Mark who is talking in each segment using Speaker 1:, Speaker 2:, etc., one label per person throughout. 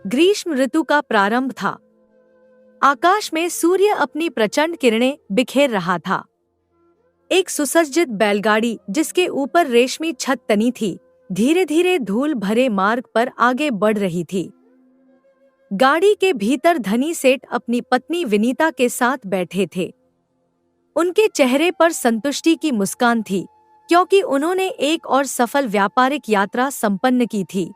Speaker 1: ग्रीष्म ऋतु का प्रारंभ था। आकाश में सूर्य अपनी प्रचंड किरणें बिखेर रहा था। एक सुसज्जित बैलगाड़ी जिसके ऊपर रेशमी छत तनी थी, धीरे धीरे धूल भरे मार्ग पर आगे बढ़ रही थी। गाड़ी के भीतर धनी सेठ अपनी पत्नी विनीता के साथ बैठे थे। उनके चेहरे पर संतुष्टि की मुस्कान थी, क्योंकि उन्होंने एक और सफल व्यापारिक यात्रा संपन्न की थी।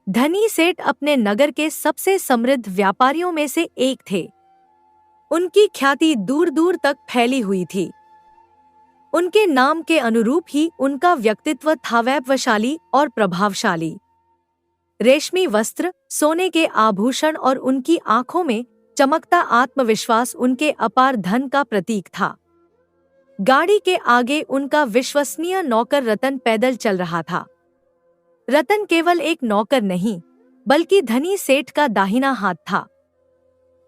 Speaker 1: धनी सेठ अपने नगर के सबसे समृद्ध व्यापारियों में से एक थे। उनकी ख्याति दूर दूर तक फैली हुई थी। उनके नाम के अनुरूप ही उनका व्यक्तित्व था वैभवशाली और प्रभावशाली। रेशमी वस्त्र, सोने के आभूषण और उनकी आंखों में चमकता आत्मविश्वास उनके अपार धन का प्रतीक था। गाड़ी के आगे उनका विश्वसनीय नौकर रतन पैदल चल रहा था। रतन केवल एक नौकर नहीं, बल्कि धनी सेठ का दाहिना हाथ था।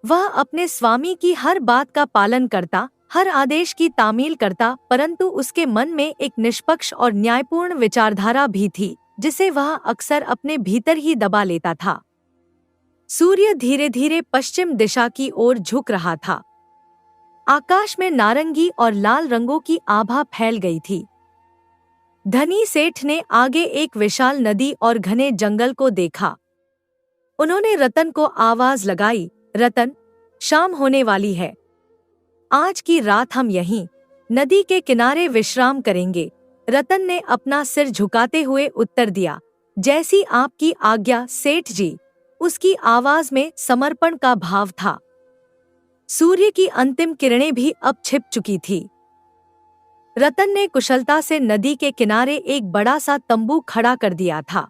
Speaker 1: वह अपने स्वामी की हर बात का पालन करता, हर आदेश की तामील करता, परंतु उसके मन में एक निष्पक्ष और न्यायपूर्ण विचारधारा भी थी, जिसे वह अक्सर अपने भीतर ही दबा लेता था। सूर्य धीरे धीरे पश्चिम दिशा की ओर झुक रहा था। आकाश में नारंगी और लाल रंगों की आभा फैल गई थी। धनी सेठ ने आगे एक विशाल नदी और घने जंगल को देखा। उन्होंने रतन को आवाज लगाई, रतन, शाम होने वाली है। आज की रात हम यहीं नदी के किनारे विश्राम करेंगे। रतन ने अपना सिर झुकाते हुए उत्तर दिया, जैसी आपकी आज्ञा सेठ जी। उसकी आवाज में समर्पण का भाव था। सूर्य की अंतिम किरणें भी अब छिप चुकी थी। रतन ने कुशलता से नदी के किनारे एक बड़ा सा तंबू खड़ा कर दिया था।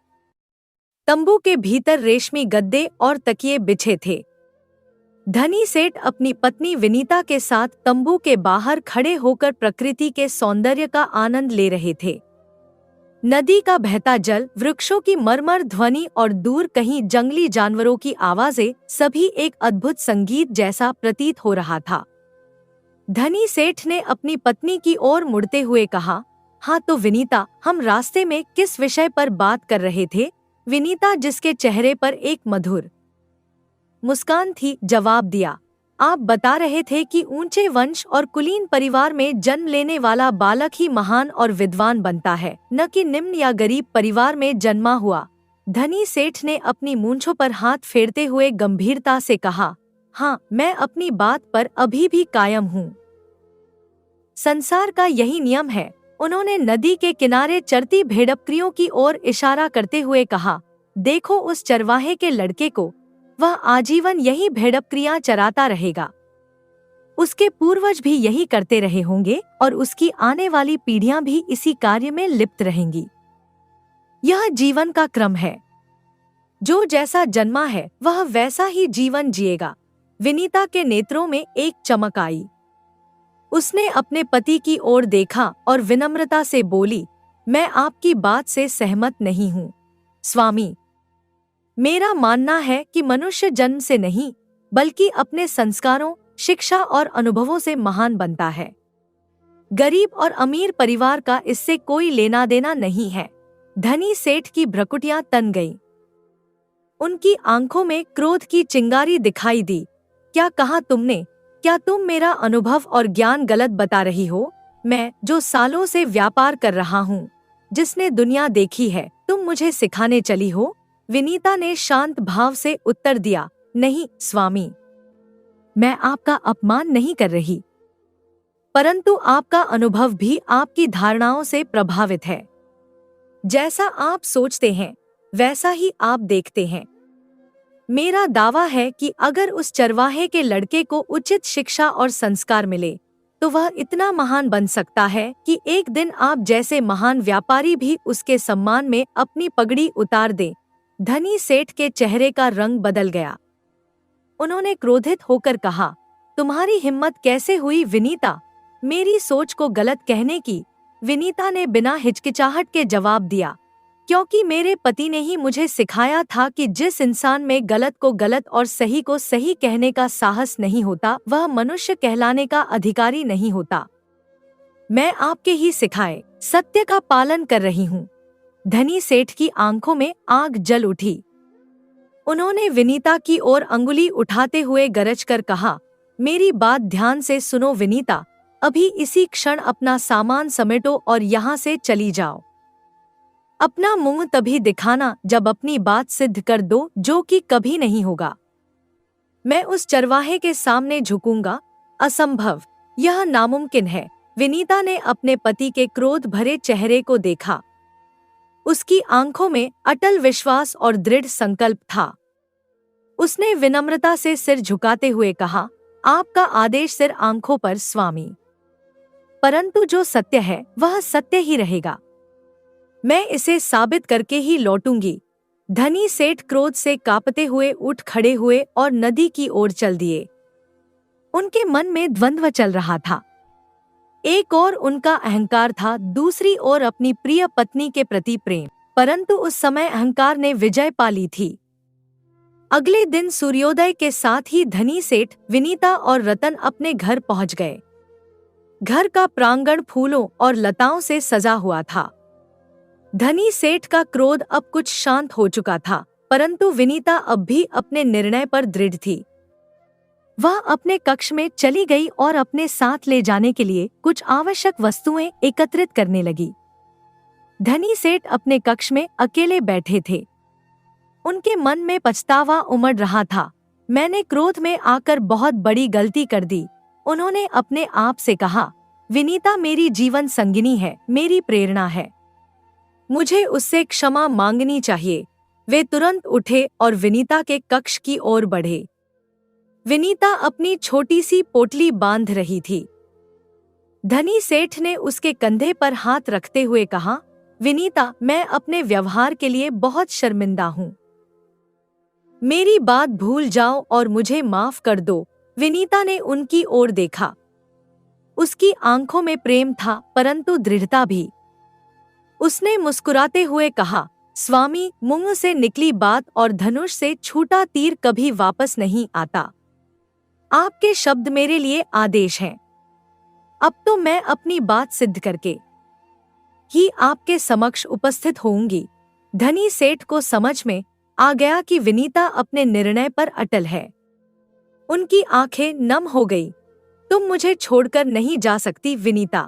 Speaker 1: तंबू के भीतर रेशमी गद्दे और तकिए बिछे थे। धनी सेठ अपनी पत्नी विनीता के साथ तंबू के बाहर खड़े होकर प्रकृति के सौंदर्य का आनंद ले रहे थे। नदी का बहता जल, वृक्षों की मरमर ध्वनि और दूर कहीं जंगली जानवरों की आवाजें, सभी एक अद्भुत संगीत जैसा प्रतीत हो रहा था। धनी सेठ ने अपनी पत्नी की ओर मुड़ते हुए कहा, हाँ तो विनीता, हम रास्ते में किस विषय पर बात कर रहे थे? विनीता, जिसके चेहरे पर एक मधुर मुस्कान थी, जवाब दिया, आप बता रहे थे कि ऊंचे वंश और कुलीन परिवार में जन्म लेने वाला बालक ही महान और विद्वान बनता है, न कि निम्न या गरीब परिवार में जन्मा हुआ। धनी सेठ ने अपनी मूंछों पर हाथ फेरते हुए गंभीरता से कहा, हाँ, मैं अपनी बात पर अभी भी कायम हूँ। संसार का यही नियम है। उन्होंने नदी के किनारे चरती भेड़बकरियों की ओर इशारा करते हुए कहा, देखो उस चरवाहे के लड़के को, वह आजीवन यही भेड़बकरियां चराता रहेगा। उसके पूर्वज भी यही करते रहे होंगे और उसकी आने वाली पीढ़ियां भी इसी कार्य में लिप्त रहेंगी। यह जीवन का क्रम है। जो जैसा जन्मा है वह वैसा ही जीवन जिएगा। विनीता के नेत्रों में एक चमक आई। उसने अपने पति की ओर देखा और विनम्रता से बोली, मैं आपकी बात से सहमत नहीं हूँ स्वामी। मेरा मानना है कि मनुष्य जन्म से नहीं, बल्कि अपने संस्कारों, शिक्षा और अनुभवों से महान बनता है। गरीब और अमीर परिवार का इससे कोई लेना देना नहीं है। धनी सेठ की भ्रुकुटियां तन गईं। उनकी आंखों में क्रोध की चिंगारी दिखाई दी। क्या कहा तुमने? क्या तुम मेरा अनुभव और ज्ञान गलत बता रही हो? मैं, जो सालों से व्यापार कर रहा हूँ, जिसने दुनिया देखी है, तुम मुझे सिखाने चली हो? विनीता ने शांत भाव से उत्तर दिया, नहीं स्वामी, मैं आपका अपमान नहीं कर रही, परंतु आपका अनुभव भी आपकी धारणाओं से प्रभावित है। जैसा आप सोचते हैं वैसा ही आप देखते हैं। मेरा दावा है कि अगर उस चरवाहे के लड़के को उचित शिक्षा और संस्कार मिले तो वह इतना महान बन सकता है कि एक दिन आप जैसे महान व्यापारी भी उसके सम्मान में अपनी पगड़ी उतार दें। धनी सेठ के चेहरे का रंग बदल गया। उन्होंने क्रोधित होकर कहा, तुम्हारी हिम्मत कैसे हुई विनीता, मेरी सोच को गलत कहने की? विनीता ने बिना हिचकिचाहट के जवाब दिया, क्योंकि मेरे पति ने ही मुझे सिखाया था कि जिस इंसान में गलत को गलत और सही को सही कहने का साहस नहीं होता, वह मनुष्य कहलाने का अधिकारी नहीं होता। मैं आपके ही सिखाए सत्य का पालन कर रही हूँ। धनी सेठ की आंखों में आग जल उठी। उन्होंने विनीता की ओर अंगुली उठाते हुए गरज कर कहा, मेरी बात ध्यान से सुनो विनीता, अभी इसी क्षण अपना सामान समेटो और यहाँ से चली जाओ। अपना मुंह तभी दिखाना जब अपनी बात सिद्ध कर दो, जो कि कभी नहीं होगा। मैं उस चरवाहे के सामने झुकूंगा? असंभव, यह नामुमकिन है। विनीता ने अपने पति के क्रोध भरे चेहरे को देखा। उसकी आंखों में अटल विश्वास और दृढ़ संकल्प था। उसने विनम्रता से सिर झुकाते हुए कहा, आपका आदेश सिर आंखों पर स्वामी, परंतु जो सत्य है वह सत्य ही रहेगा। मैं इसे साबित करके ही लौटूंगी। धनी सेठ क्रोध से कांपते हुए उठ खड़े हुए और नदी की ओर चल दिए। उनके मन में द्वंद्व चल रहा था। एक ओर उनका अहंकार था, दूसरी ओर अपनी प्रिय पत्नी के प्रति प्रेम, परंतु उस समय अहंकार ने विजय पा ली थी। अगले दिन सूर्योदय के साथ ही धनी सेठ, विनीता और रतन अपने घर पहुंच गए। घर का प्रांगण फूलों और लताओं से सजा हुआ था। धनी सेठ का क्रोध अब कुछ शांत हो चुका था, परंतु विनीता अब भी अपने निर्णय पर दृढ़ थी। वह अपने कक्ष में चली गई और अपने साथ ले जाने के लिए कुछ आवश्यक वस्तुएं एकत्रित करने लगी। धनी सेठ अपने कक्ष में अकेले बैठे थे। उनके मन में पछतावा उमड़ रहा था। मैंने क्रोध में आकर बहुत बड़ी गलती कर दी। उन्होंने अपने आप से कहा, विनीता मेरी जीवन संगिनी है, मेरी प्रेरणा है, मुझे उससे क्षमा मांगनी चाहिए। वे तुरंत उठे और विनीता के कक्ष की ओर बढ़े। विनीता अपनी छोटी सी पोटली बांध रही थी। धनी सेठ ने उसके कंधे पर हाथ रखते हुए कहा, विनीता, मैं अपने व्यवहार के लिए बहुत शर्मिंदा हूँ। मेरी बात भूल जाओ और मुझे माफ कर दो। विनीता ने उनकी ओर देखा। उसकी आंखों में प्रेम था, परंतु दृढ़ता भी। उसने मुस्कुराते हुए कहा, स्वामी, मुंह से निकली बात और धनुष से छूटा तीर कभी वापस नहीं आता। आपके शब्द मेरे लिए आदेश हैं। अब तो मैं अपनी बात सिद्ध करके ही आपके समक्ष उपस्थित होऊंगी। धनी सेठ को समझ में आ गया कि विनीता अपने निर्णय पर अटल है। उनकी आंखें नम हो गई। तुम मुझे छोड़कर नहीं जा सकती विनीता।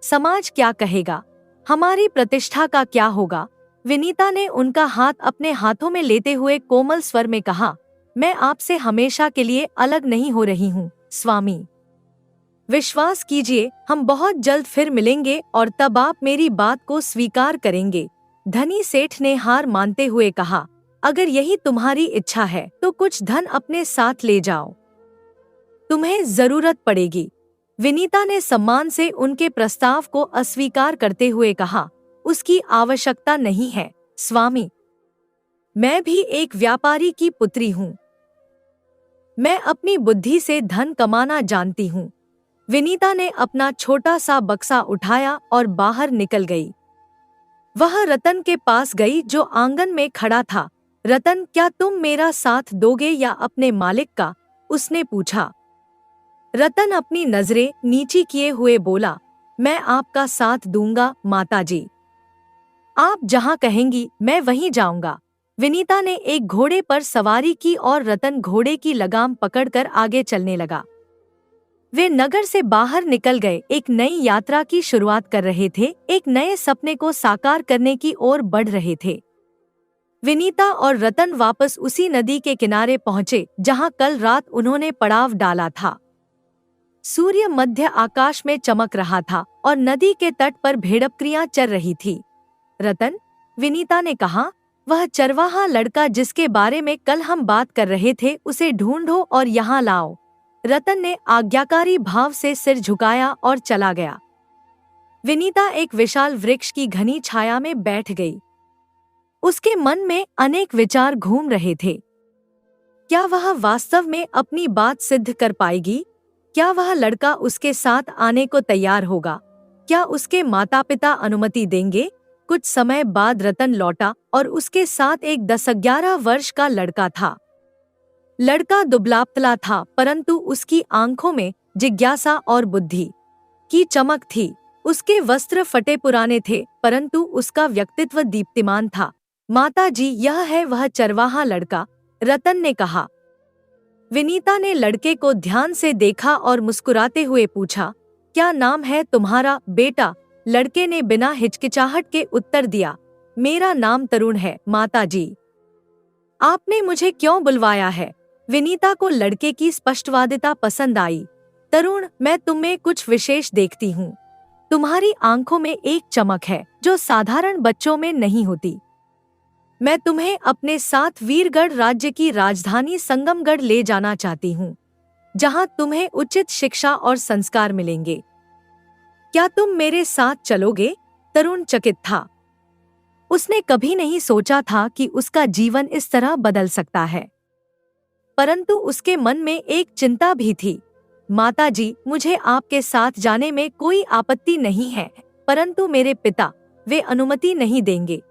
Speaker 1: समाज क्या कहेगा? हमारी प्रतिष्ठा का क्या होगा? विनीता ने उनका हाथ अपने हाथों में लेते हुए कोमल स्वर में कहा, मैं आपसे हमेशा के लिए अलग नहीं हो रही हूँ स्वामी। विश्वास कीजिए, हम बहुत जल्द फिर मिलेंगे और तब आप मेरी बात को स्वीकार करेंगे। धनी सेठ ने हार मानते हुए कहा, अगर यही तुम्हारी इच्छा है तो कुछ धन अपने साथ ले जाओ, तुम्हें जरूरत पड़ेगी। विनीता ने सम्मान से उनके प्रस्ताव को अस्वीकार करते हुए कहा, उसकी आवश्यकता नहीं है स्वामी। मैं भी एक व्यापारी की पुत्री हूँ। मैं अपनी बुद्धि से धन कमाना जानती हूँ। विनीता ने अपना छोटा सा बक्सा उठाया और बाहर निकल गई। वह रतन के पास गई जो आंगन में खड़ा था। रतन, क्या तुम मेरा साथ दोगे या अपने मालिक का? उसने पूछा। रतन अपनी नजरें नीची किए हुए बोला, मैं आपका साथ दूंगा माताजी। आप जहां कहेंगी मैं वहीं जाऊंगा। विनीता ने एक घोड़े पर सवारी की और रतन घोड़े की लगाम पकड़कर आगे चलने लगा। वे नगर से बाहर निकल गए, एक नई यात्रा की शुरुआत कर रहे थे, एक नए सपने को साकार करने की ओर बढ़ रहे थे। विनीता और रतन वापस उसी नदी के किनारे पहुंचे जहां कल रात उन्होंने पड़ाव डाला था। सूर्य मध्य आकाश में चमक रहा था और नदी के तट पर भेड़बकरियां चर रही थी। रतन, विनीता ने कहा, वह चरवाहा लड़का जिसके बारे में कल हम बात कर रहे थे, उसे ढूंढो और यहाँ लाओ। रतन ने आज्ञाकारी भाव से सिर झुकाया और चला गया। विनीता एक विशाल वृक्ष की घनी छाया में बैठ गई। उसके मन में अनेक विचार घूम रहे थे। क्या वह वास्तव में अपनी बात सिद्ध कर पाएगी? क्या वह लड़का उसके साथ आने को तैयार होगा? क्या उसके माता पिता अनुमति देंगे? कुछ समय बाद रतन लौटा और उसके साथ एक 10-11 वर्ष का लड़का था। लड़का दुबला-पतला था, परंतु उसकी आंखों में जिज्ञासा और बुद्धि की चमक थी। उसके वस्त्र फटे पुराने थे, परंतु उसका व्यक्तित्व दीप्तिमान था। माताजी, यह है वह चरवाहा लड़का, रतन ने कहा। विनीता ने लड़के को ध्यान से देखा और मुस्कुराते हुए पूछा, क्या नाम है तुम्हारा बेटा? लड़के ने बिना हिचकिचाहट के उत्तर दिया, मेरा नाम तरुण है माताजी। आपने मुझे क्यों बुलवाया है? विनीता को लड़के की स्पष्टवादिता पसंद आई। तरुण, मैं तुम्हें कुछ विशेष देखती हूँ। तुम्हारी आंखों में एक चमक है जो साधारण बच्चों में नहीं होती। मैं तुम्हें अपने साथ वीरगढ़ राज्य की राजधानी संगमगढ़ ले जाना चाहती हूँ, जहाँ तुम्हें उचित शिक्षा और संस्कार मिलेंगे। क्या तुम मेरे साथ चलोगे? तरुण चकित था। उसने कभी नहीं सोचा था कि उसका जीवन इस तरह बदल सकता है। परंतु उसके मन में एक चिंता भी थी। माताजी, मुझे आपके साथ जाने में कोई आपत्ति नहीं है, परंतु मेरे पिता, वे अनुमति नहीं देंगे।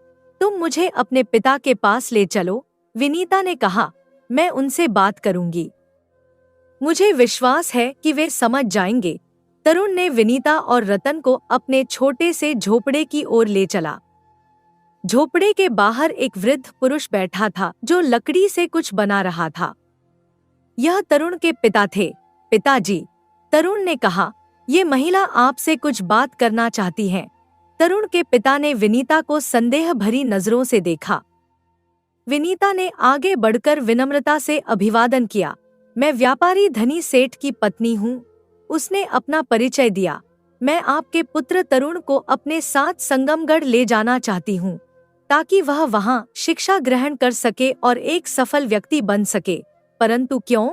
Speaker 1: तुम मुझे अपने पिता के पास ले चलो, विनीता ने कहा। मैं उनसे बात करूंगी। मुझे विश्वास है कि वे समझ जाएंगे। तरुण ने विनीता और रतन को अपने छोटे से झोपड़े की ओर ले चला। झोपड़े के बाहर एक वृद्ध पुरुष बैठा था जो लकड़ी से कुछ बना रहा था। यह तरुण के पिता थे। पिताजी, तरुण ने कहा, ये महिला आपसे कुछ बात करना चाहती है। तरुण के पिता ने विनीता को संदेह भरी नजरों से देखा। विनीता ने आगे बढ़कर विनम्रता से अभिवादन किया। मैं व्यापारी धनी सेठ की पत्नी हूँ। उसने अपना परिचय दिया। मैं आपके पुत्र तरुण को अपने साथ संगमगढ़ ले जाना चाहती हूँ, ताकि वह वहाँ शिक्षा ग्रहण कर सके और एक सफल व्यक्ति बन सके। परंतु क्यों?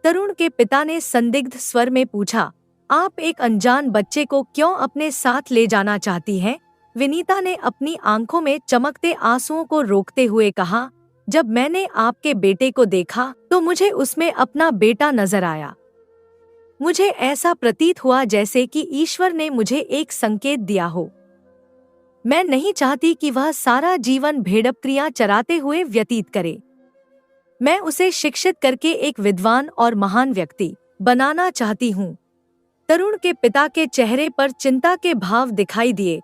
Speaker 1: तरुण के पिता ने संदिग्ध स्वर में पूछा। आप एक अनजान बच्चे को क्यों अपने साथ ले जाना चाहती हैं? विनीता ने अपनी आंखों में चमकते आंसुओं को रोकते हुए कहा, जब मैंने आपके बेटे को देखा तो मुझे उसमें अपना बेटा नजर आया। मुझे ऐसा प्रतीत हुआ जैसे कि ईश्वर ने मुझे एक संकेत दिया हो। मैं नहीं चाहती कि वह सारा जीवन भेड़बकरियां चराते हुए व्यतीत करे। मैं उसे शिक्षित करके एक विद्वान और महान व्यक्ति बनाना चाहती हूँ। तरुण के पिता के चेहरे पर चिंता के भाव दिखाई दिए।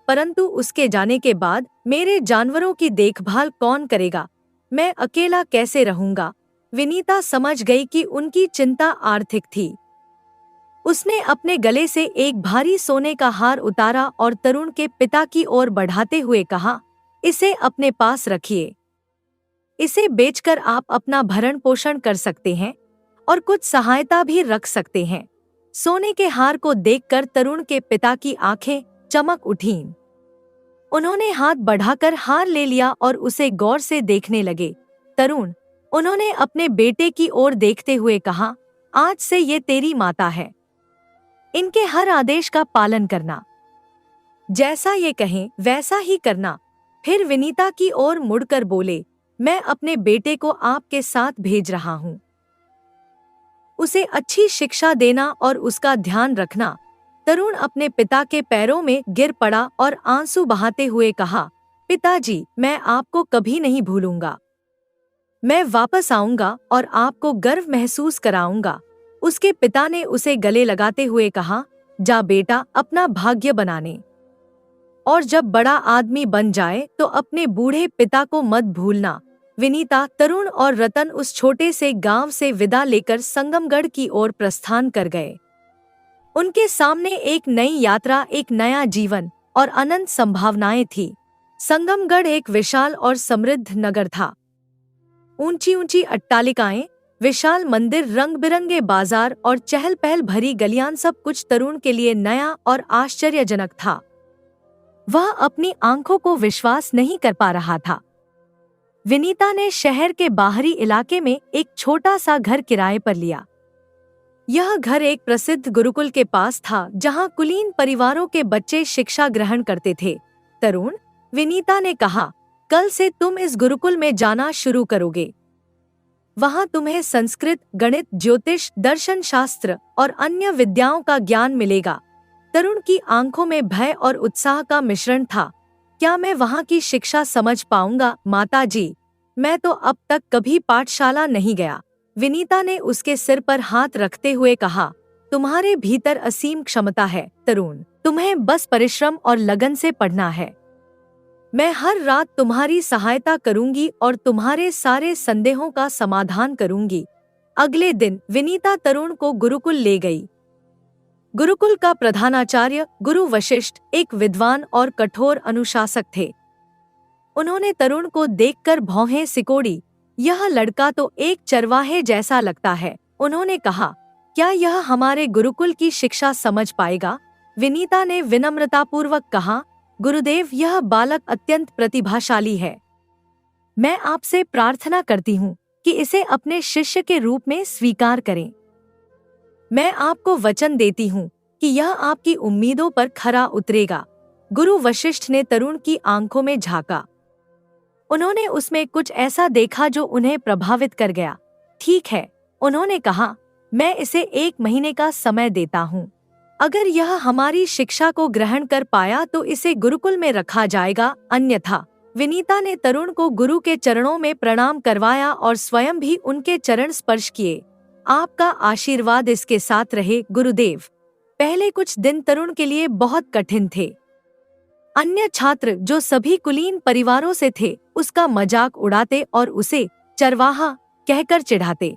Speaker 1: परंतु उसके जाने के बाद मेरे जानवरों की देखभाल कौन करेगा? मैं अकेला कैसे रहूंगा? विनीता समझ गई कि उनकी चिंता आर्थिक थी। उसने अपने गले से एक भारी सोने का हार उतारा और तरुण के पिता की ओर बढ़ाते हुए कहा, इसे अपने पास रखिए। इसे बेचकर आप अपना भरण पोषण कर सकते हैं और कुछ सहायता भी रख सकते हैं। सोने के हार को देखकर तरुण के पिता की आंखें चमक उठीं। उन्होंने हाथ बढ़ाकर हार ले लिया और उसे गौर से देखने लगे। तरुण, उन्होंने अपने बेटे की ओर देखते हुए कहा, आज से ये तेरी माता है। इनके हर आदेश का पालन करना। जैसा ये कहें वैसा ही करना। फिर विनीता की ओर मुड़कर बोले, मैं अपने बेटे को आपके साथ भेज रहा हूँ। उसे अच्छी शिक्षा देना और उसका ध्यान रखना। तरुण अपने पिता के पैरों में गिर पड़ा और आंसू बहाते हुए कहा, पिताजी, मैं आपको कभी नहीं भूलूंगा। मैं वापस आऊंगा और आपको गर्व महसूस कराऊंगा। उसके पिता ने उसे गले लगाते हुए कहा, जा बेटा, अपना भाग्य बनाने। और जब बड़ा आदमी बन जाए तो अपने बूढ़े पिता को मत भूलना। विनीता, तरुण और रतन उस छोटे से गांव से विदा लेकर संगमगढ़ की ओर प्रस्थान कर गए। उनके सामने एक नई यात्रा, एक नया जीवन और अनंत संभावनाएं थी। संगमगढ़ एक विशाल और समृद्ध नगर था। ऊंची ऊंची अट्टालिकाएं, विशाल मंदिर, रंग बिरंगे बाजार और चहल पहल भरी गलियां, सब कुछ तरुण के लिए नया और आश्चर्यजनक था। वह अपनी आंखों को विश्वास नहीं कर पा रहा था। विनीता ने शहर के बाहरी इलाके में एक छोटा सा घर किराए पर लिया। यह घर एक प्रसिद्ध गुरुकुल के पास था, जहां कुलीन परिवारों के बच्चे शिक्षा ग्रहण करते थे। तरुण, विनीता ने कहा, कल से तुम इस गुरुकुल में जाना शुरू करोगे। वहां तुम्हें संस्कृत, गणित, ज्योतिष, दर्शन शास्त्र और अन्य विद्याओं का ज्ञान मिलेगा। तरुण की आंखों में भय और उत्साह का मिश्रण था। क्या मैं वहां की शिक्षा समझ पाऊंगा? माताजी, मैं तो अब तक कभी पाठशाला नहीं गया। विनीता ने उसके सिर पर हाथ रखते हुए कहा, तुम्हारे भीतर असीम क्षमता है तरुण, तुम्हें बस परिश्रम और लगन से पढ़ना है। मैं हर रात तुम्हारी सहायता करूंगी और तुम्हारे सारे संदेहों का समाधान करूंगी। अगले दिन विनीता तरुण को गुरुकुल ले गई। गुरुकुल का प्रधानाचार्य गुरु वशिष्ठ एक विद्वान और कठोर अनुशासक थे। उन्होंने तरुण को देखकर भौहें सिकोड़ी। यह लड़का तो एक चरवाहे जैसा लगता है। उन्होंने कहा, क्या यह हमारे गुरुकुल की शिक्षा समझ पाएगा? विनीता ने विनम्रतापूर्वक कहा, गुरुदेव, यह बालक अत्यंत प्रतिभाशाली है। मैं आपसे प्रार्थना करती हूँ कि इसे अपने शिष्य के रूप में स्वीकार करें। मैं आपको वचन देती हूँ कि यह आपकी उम्मीदों पर खरा उतरेगा। गुरु वशिष्ठ ने तरुण की आंखों में झांका। उन्होंने उसमें कुछ ऐसा देखा जो उन्हें प्रभावित कर गया। ठीक है, उन्होंने कहा, मैं इसे 1 महीने का समय देता हूँ। अगर यह हमारी शिक्षा को ग्रहण कर पाया तो इसे गुरुकुल में रखा जाएगा, अन्यथा। विनीता ने तरुण को गुरु के चरणों में प्रणाम करवाया और स्वयं भी उनके चरण स्पर्श किए। आपका आशीर्वाद इसके साथ रहे, गुरुदेव। पहले कुछ दिन तरुण के लिए बहुत कठिन थे। अन्य छात्र, जो सभी कुलीन परिवारों से थे, उसका मजाक उड़ाते और उसे चरवाहा कहकर चिढ़ाते।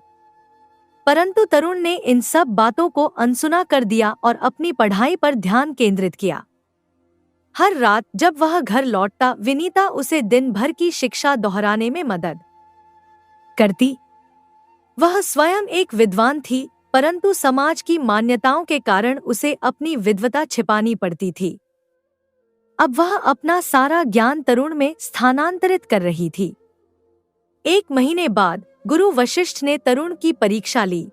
Speaker 1: परंतु तरुण ने इन सब बातों को अनसुना कर दिया और अपनी पढ़ाई पर ध्यान केंद्रित किया। हर रात जब वह घर लौटता, विनीता उसे दिन भर की शिक्षा दोहराने में मदद करती। वह स्वयं एक विद्वान थी, परंतु समाज की मान्यताओं के कारण उसे अपनी विद्वता छिपानी पड़ती थी। अब वह अपना सारा ज्ञान तरुण में स्थानांतरित कर रही थी। 1 महीने बाद गुरु वशिष्ठ ने तरुण की परीक्षा ली।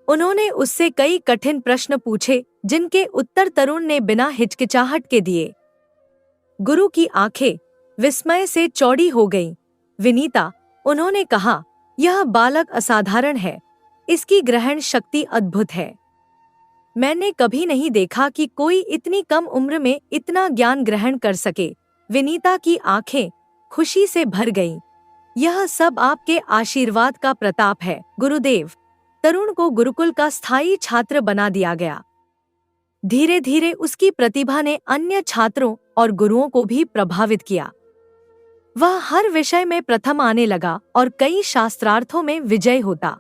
Speaker 1: उन्होंने उससे कई कठिन प्रश्न पूछे, जिनके उत्तर तरुण ने बिना हिचकिचाहट के दिए। गुरु की आंखें विस्मय से चौड़ी हो गईं। विनीता, उन्होंने कहा, यह बालक असाधारण है। इसकी ग्रहण शक्ति अद्भुत है। मैंने कभी नहीं देखा कि कोई इतनी कम उम्र में इतना ज्ञान ग्रहण कर सके। विनीता की आंखें खुशी से भर गईं। यह सब आपके आशीर्वाद का प्रताप है, गुरुदेव। तरुण को गुरुकुल का स्थायी छात्र बना दिया गया। धीरे धीरे उसकी प्रतिभा ने अन्य छात्रों और गुरुओं को भी प्रभावित किया। वह हर विषय में प्रथम आने लगा और कई शास्त्रार्थों में विजय होता।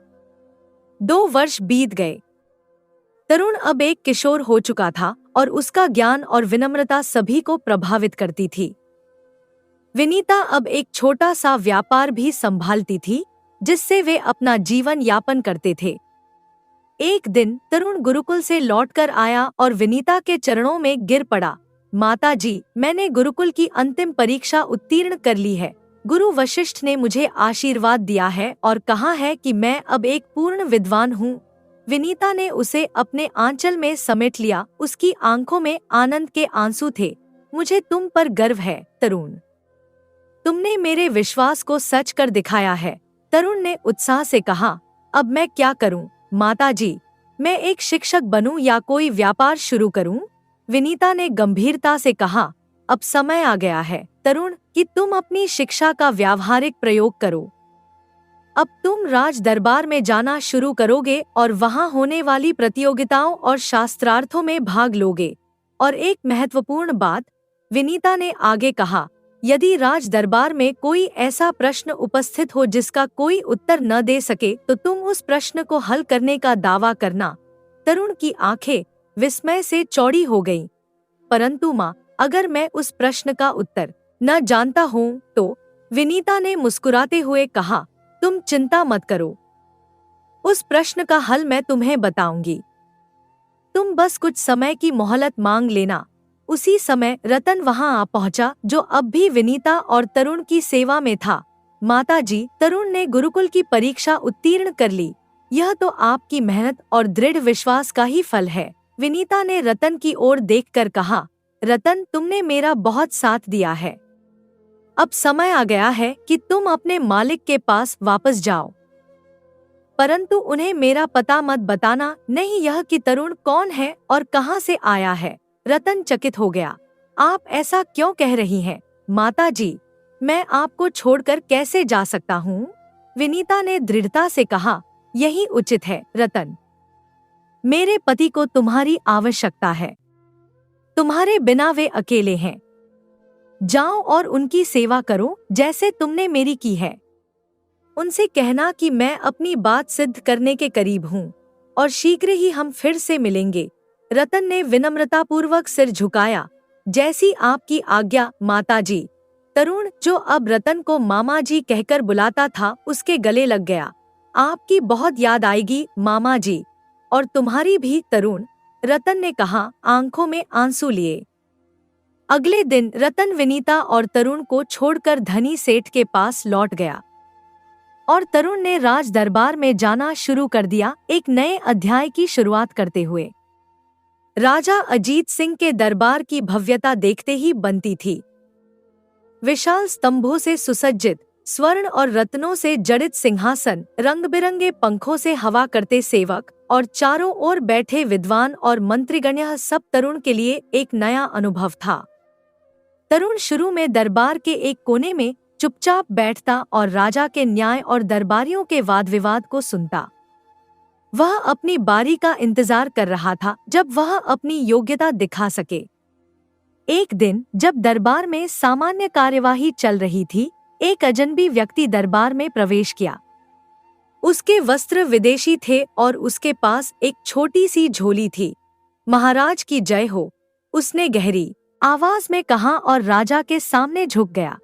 Speaker 1: 2 वर्ष बीत गए। तरुण अब एक किशोर हो चुका था और उसका ज्ञान और विनम्रता सभी को प्रभावित करती थी। विनीता अब एक छोटा सा व्यापार भी संभालती थी, जिससे वे अपना जीवन यापन करते थे। एक दिन तरुण गुरुकुल से लौटकर आया और विनीता के चरणों में गिर पड़ा। माता जी, मैंने गुरुकुल की अंतिम परीक्षा उत्तीर्ण कर ली है। गुरु वशिष्ठ ने मुझे आशीर्वाद दिया है और कहा है कि मैं अब एक पूर्ण विद्वान हूँ। विनीता ने उसे अपने आंचल में समेट लिया। उसकी आंखों में आनंद के आंसू थे। मुझे तुम पर गर्व है, तरुण। तुमने मेरे विश्वास को सच कर दिखाया है। तरुण ने उत्साह से कहा, अब मैं क्या करूं, माता जी? मैं एक शिक्षक बनूं या कोई व्यापार शुरू करूं? विनीता ने गंभीरता से कहा, अब समय आ गया है, तरुण, कि तुम अपनी शिक्षा का व्यावहारिक प्रयोग करो। अब तुम राज दरबार में जाना शुरू करोगे और वहां होने वाली प्रतियोगिताओं और शास्त्रार्थों में भाग लोगे। और एक महत्वपूर्ण बात, विनीता ने आगे कहा, यदि राज दरबार में कोई ऐसा प्रश्न उपस्थित हो जिसका कोई उत्तर न दे सके तो तुम उस प्रश्न को हल करने का दावा करना। तरुण की आंखें विस्मय से चौड़ी हो गईं। परंतु माँ, अगर मैं उस प्रश्न का उत्तर न जानता हूँ तो? विनीता ने मुस्कुराते हुए कहा, तुम चिंता मत करो, उस प्रश्न का हल मैं तुम्हें बताऊंगी। तुम बस कुछ समय की मोहलत मांग लेना। उसी समय रतन वहां आ पहुंचा, जो अब भी विनीता और तरुण की सेवा में था। माताजी, तरुण ने गुरुकुल की परीक्षा उत्तीर्ण कर ली। यह तो आपकी मेहनत और दृढ़ विश्वास का ही फल है। विनीता ने रतन की ओर देखकर कहा, रतन, तुमने मेरा बहुत साथ दिया है। अब समय आ गया है कि तुम अपने मालिक के पास वापस जाओ। परंतु उन्हें मेरा पता मत बताना, नहीं यह कि तरुण कौन है और कहां से आया है। रतन चकित हो गया। आप ऐसा क्यों कह रही हैं, माताजी? मैं आपको छोड़कर कैसे जा सकता हूँ? विनीता ने दृढ़ता से कहा, यही उचित है रतन। मेरे पति को तुम्हारी आवश्यकता है। तुम्हारे बिना वे अकेले हैं। जाओ और उनकी सेवा करो जैसे तुमने मेरी की है। उनसे कहना कि मैं अपनी बात सिद्ध करने के करीब हूँ और शीघ्र ही हम फिर से मिलेंगे। रतन ने विनम्रतापूर्वक सिर झुकाया। जैसी आपकी आज्ञा माताजी। तरुण, जो अब रतन को मामा जी कहकर बुलाता था, उसके गले लग गया। आपकी बहुत याद आएगी मामा जी, और तुम्हारी भी तरुण, रतन ने कहा, आंखों में आंसू लिए। अगले दिन रतन विनीता और तरुण को छोड़कर धनी सेठ के पास लौट गया और तरुण ने राज दरबार में जाना शुरू कर दिया, एक नए अध्याय की शुरुआत करते हुए। राजा अजीत सिंह के दरबार की भव्यता देखते ही बनती थी। विशाल स्तंभों से सुसज्जित, स्वर्ण और रत्नों से जड़ित सिंहासन, रंग बिरंगे पंखों से हवा करते सेवक और चारों ओर बैठे विद्वान और मंत्रीगण, यह सब तरुण के लिए एक नया अनुभव था। तरुण शुरू में दरबार के एक कोने में चुपचाप बैठता और राजा के न्याय और दरबारियों के वाद विवाद को सुनता। वह अपनी बारी का इंतजार कर रहा था जब वह अपनी योग्यता दिखा सके। एक दिन जब दरबार में सामान्य कार्यवाही चल रही थी, एक अजनबी व्यक्ति दरबार में प्रवेश किया। उसके वस्त्र विदेशी थे और उसके पास एक छोटी सी झोली थी। महाराज की जय हो, उसने गहरी आवाज में कहा और राजा के सामने झुक गया।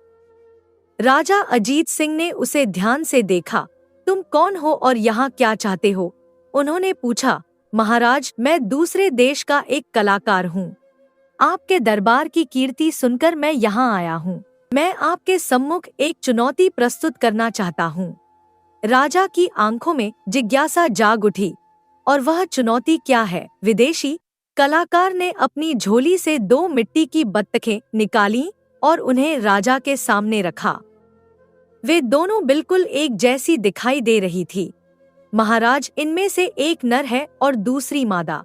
Speaker 1: राजा अजीत सिंह ने उसे ध्यान से देखा। तुम कौन हो और यहाँ क्या चाहते हो? उन्होंने पूछा। महाराज, मैं दूसरे देश का एक कलाकार हूँ। आपके दरबार की कीर्ति सुनकर मैं यहाँ आया हूँ। मैं आपके सम्मुख एक चुनौती प्रस्तुत करना चाहता हूँ। राजा की आंखों में जिज्ञासा जाग उठी। और वह चुनौती क्या है? विदेशी कलाकार ने अपनी झोली से 2 मिट्टी की बत्तखें निकाली और उन्हें राजा के सामने रखा। वे दोनों बिल्कुल एक जैसी दिखाई दे रही थी। महाराज, इनमें से एक नर है और दूसरी मादा।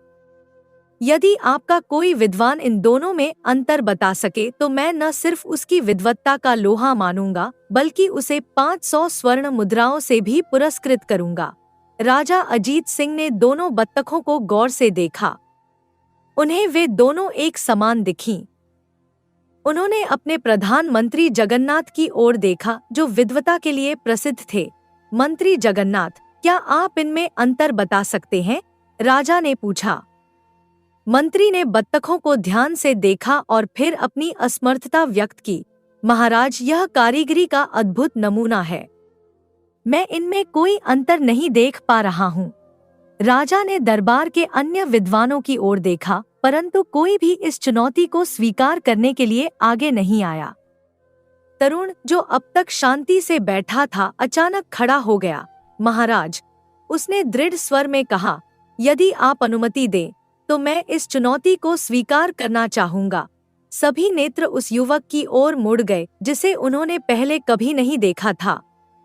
Speaker 1: यदि आपका कोई विद्वान इन दोनों में अंतर बता सके तो मैं न सिर्फ उसकी विद्वत्ता का लोहा मानूंगा, बल्कि उसे 500 स्वर्ण मुद्राओं से भी पुरस्कृत करूंगा। राजा अजीत सिंह ने दोनों बत्तखों को गौर से देखा। उन्हें वे दोनों एक समान दिखीं। उन्होंने अपने प्रधानमंत्री जगन्नाथ की ओर देखा, जो विद्वता के लिए प्रसिद्ध थे। मंत्री जगन्नाथ, क्या आप इनमें अंतर बता सकते हैं? राजा ने पूछा। मंत्री ने बत्तखों को ध्यान से देखा और फिर अपनी असमर्थता व्यक्त की। महाराज, यह कारीगरी का अद्भुत नमूना है। मैं इनमें कोई अंतर नहीं देख पा रहा हूँ। राजा ने दरबार के अन्य विद्वानों की ओर देखा, परंतु कोई भी इस चुनौती को स्वीकार करने के लिए आगे नहीं आया। तरुण, जो अब तक शांति से बैठा था, अचानक खड़ा हो गया। महाराज, उसने दृढ़ स्वर में कहा, यदि आप अनुमति दें तो मैं इस चुनौती को स्वीकार करना चाहूंगा। सभी नेत्र उस युवक की ओर मुड़ गए जिसे उन्होंने पहले कभी नहीं देखा था।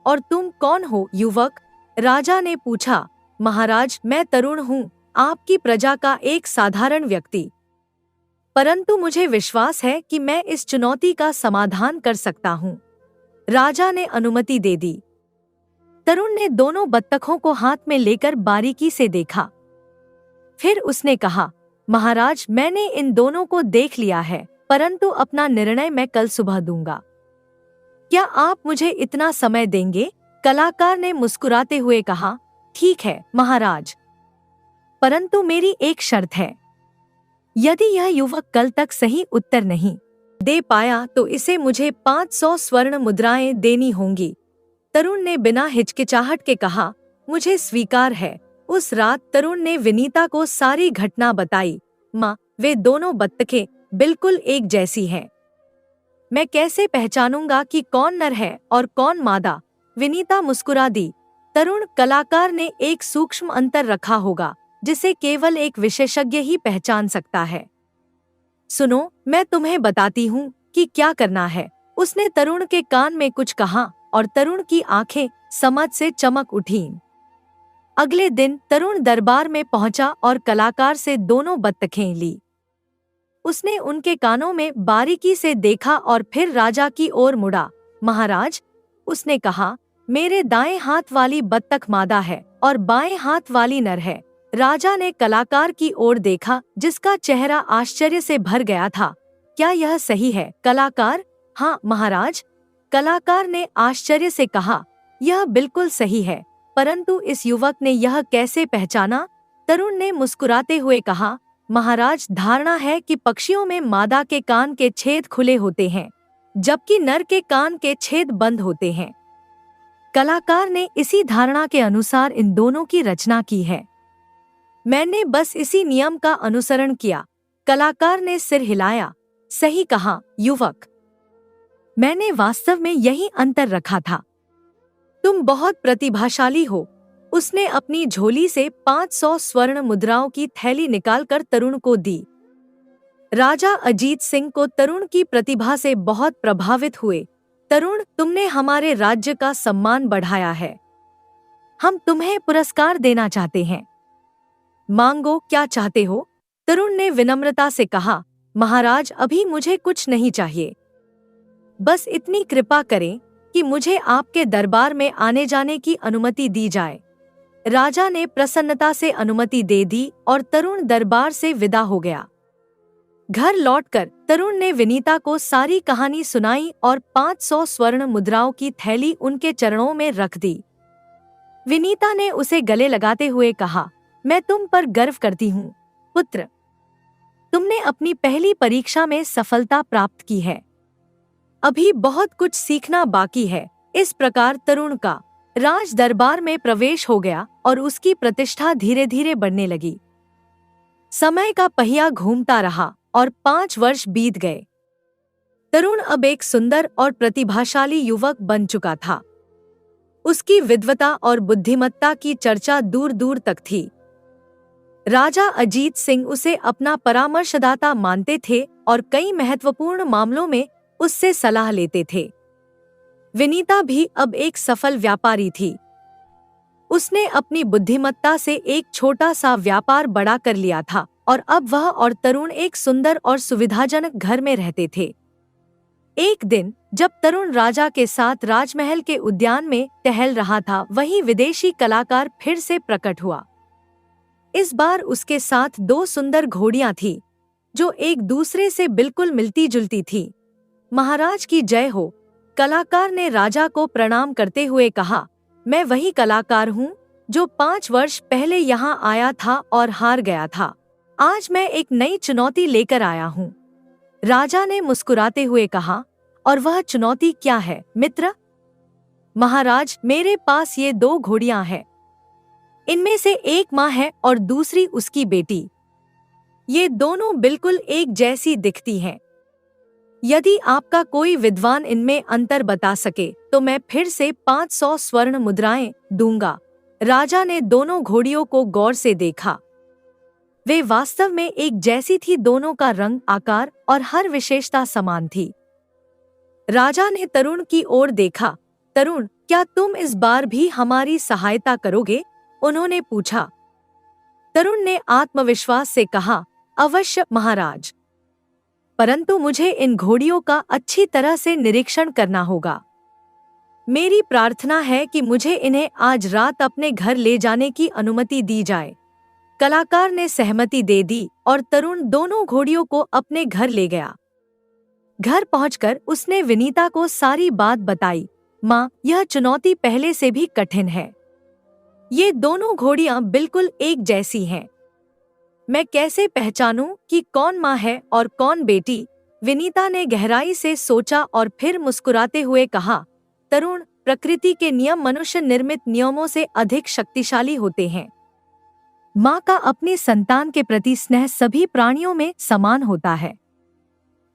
Speaker 1: और तुम कौन हो युवक? राजा ने पूछा। महाराज, मैं तरुण हूँ, आपकी प्रजा का एक साधारण व्यक्ति। परंतु मुझे विश्वास है कि मैं इस चुनौती का समाधान कर सकता हूँ। राजा ने अनुमति दे दी। तरुण ने दोनों बत्तखों को हाथ में लेकर बारीकी से देखा। फिर उसने कहा, महाराज, मैंने इन दोनों को देख लिया है, परंतु अपना निर्णय मैं कल सुबह दूंगा। क्या आप मुझे इतना समय देंगे? कलाकार ने मुस्कुराते हुए कहा। ठीक है महाराज, परंतु मेरी एक शर्त है। यदि यह युवक कल तक सही उत्तर नहीं दे पाया तो इसे मुझे 500 स्वर्ण मुद्राएं देनी होंगी। तरुण ने बिना हिचकिचाहट के कहा, मुझे स्वीकार है। उस रात तरुण ने विनीता को सारी घटना बताई। माँ, वे दोनों बत्तखें बिल्कुल एक जैसी हैं। मैं कैसे पहचानूंगा कि कौन नर है और कौन मादा? विनीता मुस्कुरा दी। तरुण, कलाकार ने एक सूक्ष्म अंतर रखा होगा जिसे केवल एक विशेषज्ञ ही पहचान सकता है। सुनो, मैं तुम्हें बताती हूँ कि क्या करना है। उसने तरुण के कान में कुछ कहा और तरुण की आंखें समझ से चमक उठीं। अगले दिन तरुण दरबार में पहुंचा और कलाकार से दोनों बत्तखें ली। उसने उनके कानों में बारीकी से देखा और फिर राजा की ओर मुड़ा। महाराज, उसने कहा, मेरे दाएं हाथ वाली बत्तख मादा है और बाएं हाथ वाली नर है। राजा ने कलाकार की ओर देखा, जिसका चेहरा आश्चर्य से भर गया था। क्या यह सही है कलाकार? हाँ महाराज, कलाकार ने आश्चर्य से कहा। यह बिल्कुल सही है, परंतु इस युवक ने यह कैसे पहचाना? तरुण ने मुस्कुराते हुए कहा, महाराज, धारणा है कि पक्षियों में मादा के कान के छेद खुले होते हैं, जबकि नर के कान के छेद बंद होते हैं। कलाकार ने इसी धारणा के अनुसार इन दोनों की रचना की है। मैंने बस इसी नियम का अनुसरण किया। कलाकार ने सिर हिलाया। सही कहा युवक, मैंने वास्तव में यही अंतर रखा था। तुम बहुत प्रतिभाशाली हो। उसने अपनी झोली से 500 स्वर्ण मुद्राओं की थैली निकालकर तरुण को दी। राजा अजीत सिंह को तरुण की प्रतिभा से बहुत प्रभावित हुए। तरुण, तुमने हमारे राज्य का सम्मान बढ़ाया है। हम तुम्हें पुरस्कार देना चाहते हैं। मांगो, क्या चाहते हो? तरुण ने विनम्रता से कहा, महाराज, अभी मुझे कुछ नहीं चाहिए। बस इतनी कृपा करें कि मुझे आपके दरबार में आने जाने की अनुमति दी जाए। राजा ने प्रसन्नता से अनुमति दे दी और तरुण दरबार से विदा हो गया। घर लौटकर तरुण ने विनीता को सारी कहानी सुनाई और 500 स्वर्ण मुद्राओं की थैली उनके चरणों में रख दी। विनीता ने उसे गले लगाते हुए कहा, मैं तुम पर गर्व करती हूँ पुत्र। तुमने अपनी पहली परीक्षा में सफलता प्राप्त की है। अभी बहुत कुछ सीखना बाकी है। इस प्रकार तरुण का राज दरबार में प्रवेश हो गया और उसकी प्रतिष्ठा धीरे धीरे बढ़ने लगी। समय का पहिया घूमता रहा और 5 वर्ष बीत गए। तरुण अब एक सुंदर और प्रतिभाशाली युवक बन चुका था। उसकी विद्वता और बुद्धिमत्ता की चर्चा दूर दूर तक थी। राजा अजीत सिंह उसे अपना परामर्शदाता मानते थे और कई महत्वपूर्ण मामलों में उससे सलाह लेते थे। विनीता भी अब एक सफल व्यापारी थी। उसने अपनी बुद्धिमत्ता से एक छोटा सा व्यापार बड़ा कर लिया था और अब वह और तरुण एक सुंदर और सुविधाजनक घर में रहते थे। एक दिन जब तरुण राजा के साथ राजमहल के उद्यान में टहल रहा था, वहीं विदेशी कलाकार फिर से प्रकट हुआ। इस बार उसके साथ 2 सुंदर घोड़ियां थीं, जो एक दूसरे से बिल्कुल मिलती जुलती थीं। महाराज की जय हो। कलाकार ने राजा को प्रणाम करते हुए कहा, मैं वही कलाकार हूँ जो 5 वर्ष पहले यहाँ आया था और हार गया था। आज मैं एक नई चुनौती लेकर आया हूँ। राजा ने मुस्कुराते हुए कहा, और वह चुनौती क्या है मित्र? महाराज, मेरे पास ये 2 घोड़ियां हैं। इनमें से एक माँ है और दूसरी उसकी बेटी। ये दोनों बिल्कुल एक जैसी दिखती हैं। यदि आपका कोई विद्वान इनमें अंतर बता सके तो मैं फिर से 500 स्वर्ण मुद्राएं दूंगा। राजा ने दोनों घोड़ियों को गौर से देखा। वे वास्तव में एक जैसी थी। दोनों का रंग, आकार और हर विशेषता समान थी। राजा ने तरुण की ओर देखा। तरुण, क्या तुम इस बार भी हमारी सहायता करोगे? उन्होंने पूछा। तरुण ने आत्मविश्वास से कहा, अवश्य महाराज, परंतु मुझे इन घोड़ियों का अच्छी तरह से निरीक्षण करना होगा। मेरी प्रार्थना है कि मुझे इन्हें आज रात अपने घर ले जाने की अनुमति दी जाए। कलाकार ने सहमति दे दी और तरुण दोनों घोड़ियों को अपने घर ले गया। घर पहुंचकर उसने विनीता को सारी बात बताई। माँ, यह चुनौती पहले से भी कठिन है। ये दोनों घोड़ियां बिल्कुल एक जैसी हैं। मैं कैसे पहचानूं कि कौन माँ है और कौन बेटी? विनीता ने गहराई से सोचा और फिर मुस्कुराते हुए कहा, तरुण, प्रकृति के नियम मनुष्य निर्मित नियमों से अधिक शक्तिशाली होते हैं। माँ का अपनी संतान के प्रति स्नेह सभी प्राणियों में समान होता है।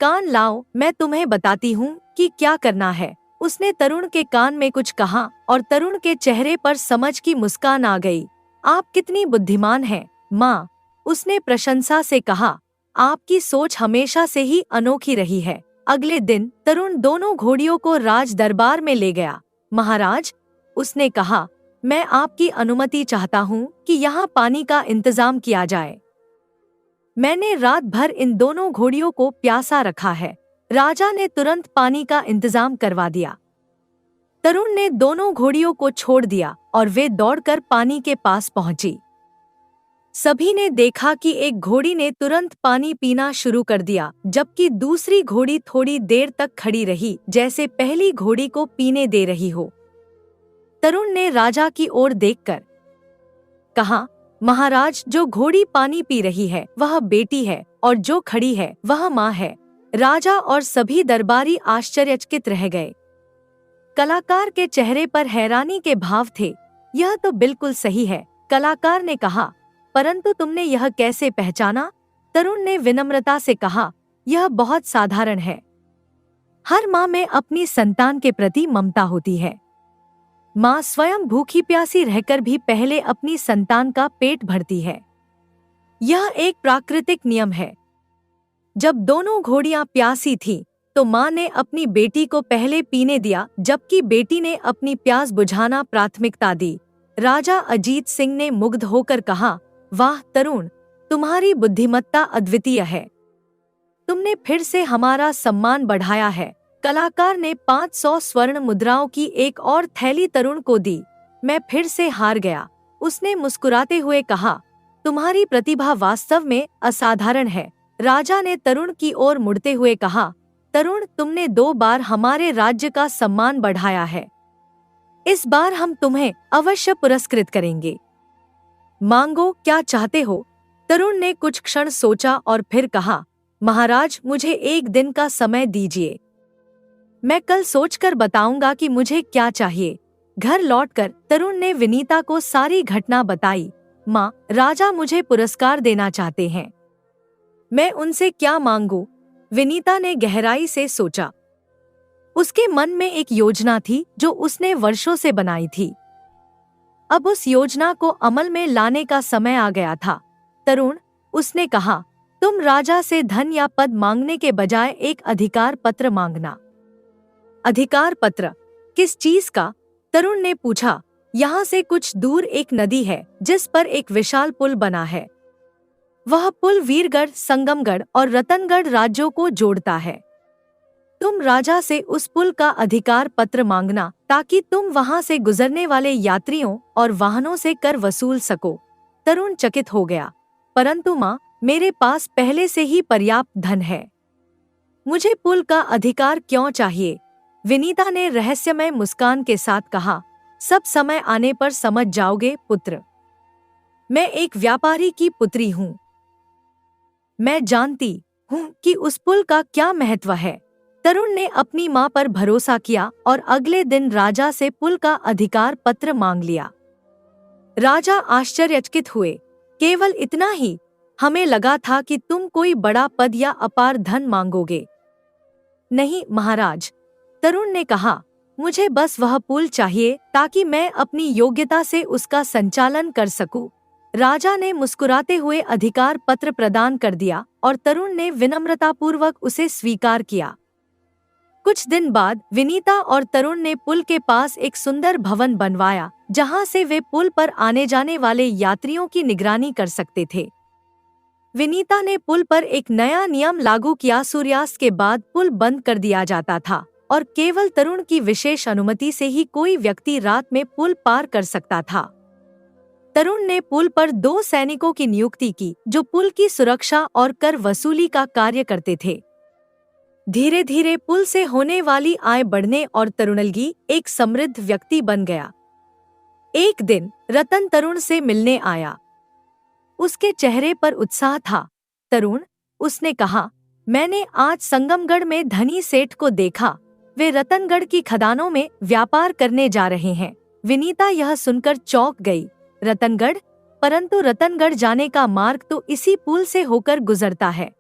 Speaker 1: कान लाओ, मैं तुम्हें बताती हूँ कि क्या करना है। उसने तरुण के कान में कुछ कहा और तरुण के चेहरे पर समझ की मुस्कान आ गई। आप कितनी बुद्धिमान हैं, माँ, उसने प्रशंसा से कहा। आपकी सोच हमेशा से ही अनोखी रही है। अगले दिन तरुण दोनों घोड़ियों को राज दरबार में ले गया। महाराज, उसने कहा, मैं आपकी अनुमति चाहता हूँ कि यहाँ पानी का इंतजाम किया जाए। मैंने रात भर इन दोनों घोड़ियों को प्यासा रखा है। राजा ने तुरंत पानी का इंतजाम करवा दिया। तरुण ने दोनों घोड़ियों को छोड़ दिया और वे दौड़कर पानी के पास पहुंची। सभी ने देखा कि एक घोड़ी ने तुरंत पानी पीना शुरू कर दिया, जबकि दूसरी घोड़ी थोड़ी देर तक खड़ी रही, जैसे पहली घोड़ी को पीने दे रही हो। तरुण ने राजा की ओर देखकर कहा, महाराज, जो घोड़ी पानी पी रही है वह बेटी है और जो खड़ी है वह माँ है। राजा और सभी दरबारी आश्चर्यचकित रह गए। कलाकार के चेहरे पर हैरानी के भाव थे। यह तो बिल्कुल सही है, कलाकार ने कहा, परंतु तुमने यह कैसे पहचाना? तरुण ने विनम्रता से कहा, यह बहुत साधारण है। हर माँ में अपनी संतान के प्रति ममता होती है। माँ स्वयं भूखी प्यासी रहकर भी पहले अपनी संतान का पेट भरती है। यह एक प्राकृतिक नियम है। जब दोनों घोड़ियां प्यासी थीं, तो माँ ने अपनी बेटी को पहले पीने दिया, जबकि बेटी ने अपनी प्यास बुझाना प्राथमिकता दी। राजा अजीत सिंह ने मुग्ध होकर कहा, वाह तरुण, तुम्हारी बुद्धिमत्ता अद्वितीय है। तुमने फिर से हमारा सम्मान बढ़ाया है। कलाकार ने 500 स्वर्ण मुद्राओं की एक और थैली तरुण को दी। मैं फिर से हार गया, उसने मुस्कुराते हुए कहा। तुम्हारी प्रतिभा वास्तव में असाधारण है। राजा ने तरुण की ओर मुड़ते हुए कहा, तरुण, तुमने 2 बार हमारे राज्य का सम्मान बढ़ाया है। इस बार हम तुम्हें अवश्य पुरस्कृत करेंगे। मांगो, क्या चाहते हो? तरुण ने कुछ क्षण सोचा और फिर कहा, महाराज, मुझे 1 दिन का समय दीजिए। मैं कल सोचकर बताऊंगा कि मुझे क्या चाहिए। घर लौटकर तरुण ने विनीता को सारी घटना बताई। माँ, राजा मुझे पुरस्कार देना चाहते हैं। मैं उनसे क्या मांगूं? विनीता ने गहराई से सोचा। उसके मन में एक योजना थी जो उसने वर्षों से बनाई थी। अब उस योजना को अमल में लाने का समय आ गया था। तरुण, उसने कहा, तुम राजा से धन या पद मांगने के बजाय एक अधिकार पत्र मांगना। अधिकार पत्र? किस चीज का? तरुण ने पूछा। यहाँ से कुछ दूर एक नदी है जिस पर एक विशाल पुल बना है। वह पुल वीरगढ़, संगमगढ़ और रतनगढ़ राज्यों को जोड़ता है। तुम राजा से उस पुल का अधिकार पत्र मांगना ताकि तुम वहां से गुजरने वाले यात्रियों और वाहनों से कर वसूल सको। तरुण चकित हो गया। परंतु माँ, मेरे पास पहले से ही पर्याप्त धन है। मुझे पुल का अधिकार क्यों चाहिए? विनीता ने रहस्यमय मुस्कान के साथ कहा, सब समय आने पर समझ जाओगे पुत्र। मैं एक व्यापारी की पुत्री हूँ। मैं जानती हूँ कि उस पुल का क्या महत्व है। तरुण ने अपनी माँ पर भरोसा किया और अगले दिन राजा से पुल का अधिकार पत्र मांग लिया। राजा आश्चर्यचकित हुए। केवल इतना ही? हमें लगा था कि तुम कोई बड़ा पद या अपार धन मांगोगे। नहीं महाराज, तरुण ने कहा, मुझे बस वह पुल चाहिए ताकि मैं अपनी योग्यता से उसका संचालन कर सकूं। राजा ने मुस्कुराते हुए अधिकार पत्र प्रदान कर दिया और तरुण ने विनम्रतापूर्वक उसे स्वीकार किया। कुछ दिन बाद विनीता और तरुण ने पुल के पास एक सुंदर भवन बनवाया, जहां से वे पुल पर आने जाने वाले यात्रियों की निगरानी कर सकते थे। विनीता ने पुल पर एक नया नियम लागू किया। सूर्यास्त के बाद पुल बंद कर दिया जाता था और केवल तरुण की विशेष अनुमति से ही कोई व्यक्ति रात में पुल पार कर सकता था। तरुण ने पुल पर 2 सैनिकों की नियुक्ति की जो पुल की सुरक्षा और कर वसूली का कार्य करते थे। धीरे धीरे पुल से होने वाली आय बढ़ने और तरुणलगी एक समृद्ध व्यक्ति बन गया। एक दिन रतन तरुण से मिलने आया। उसके चेहरे पर उत्साह था। तरुण, उसने कहा, मैंने आज संगमगढ़ में धनी सेठ को देखा। वे रतनगढ़ की खदानों में व्यापार करने जा रहे हैं। विनीता यह सुनकर चौंक गई। रतनगढ़? परंतु रतनगढ़ जाने का मार्ग तो इसी पुल से होकर गुजरता है।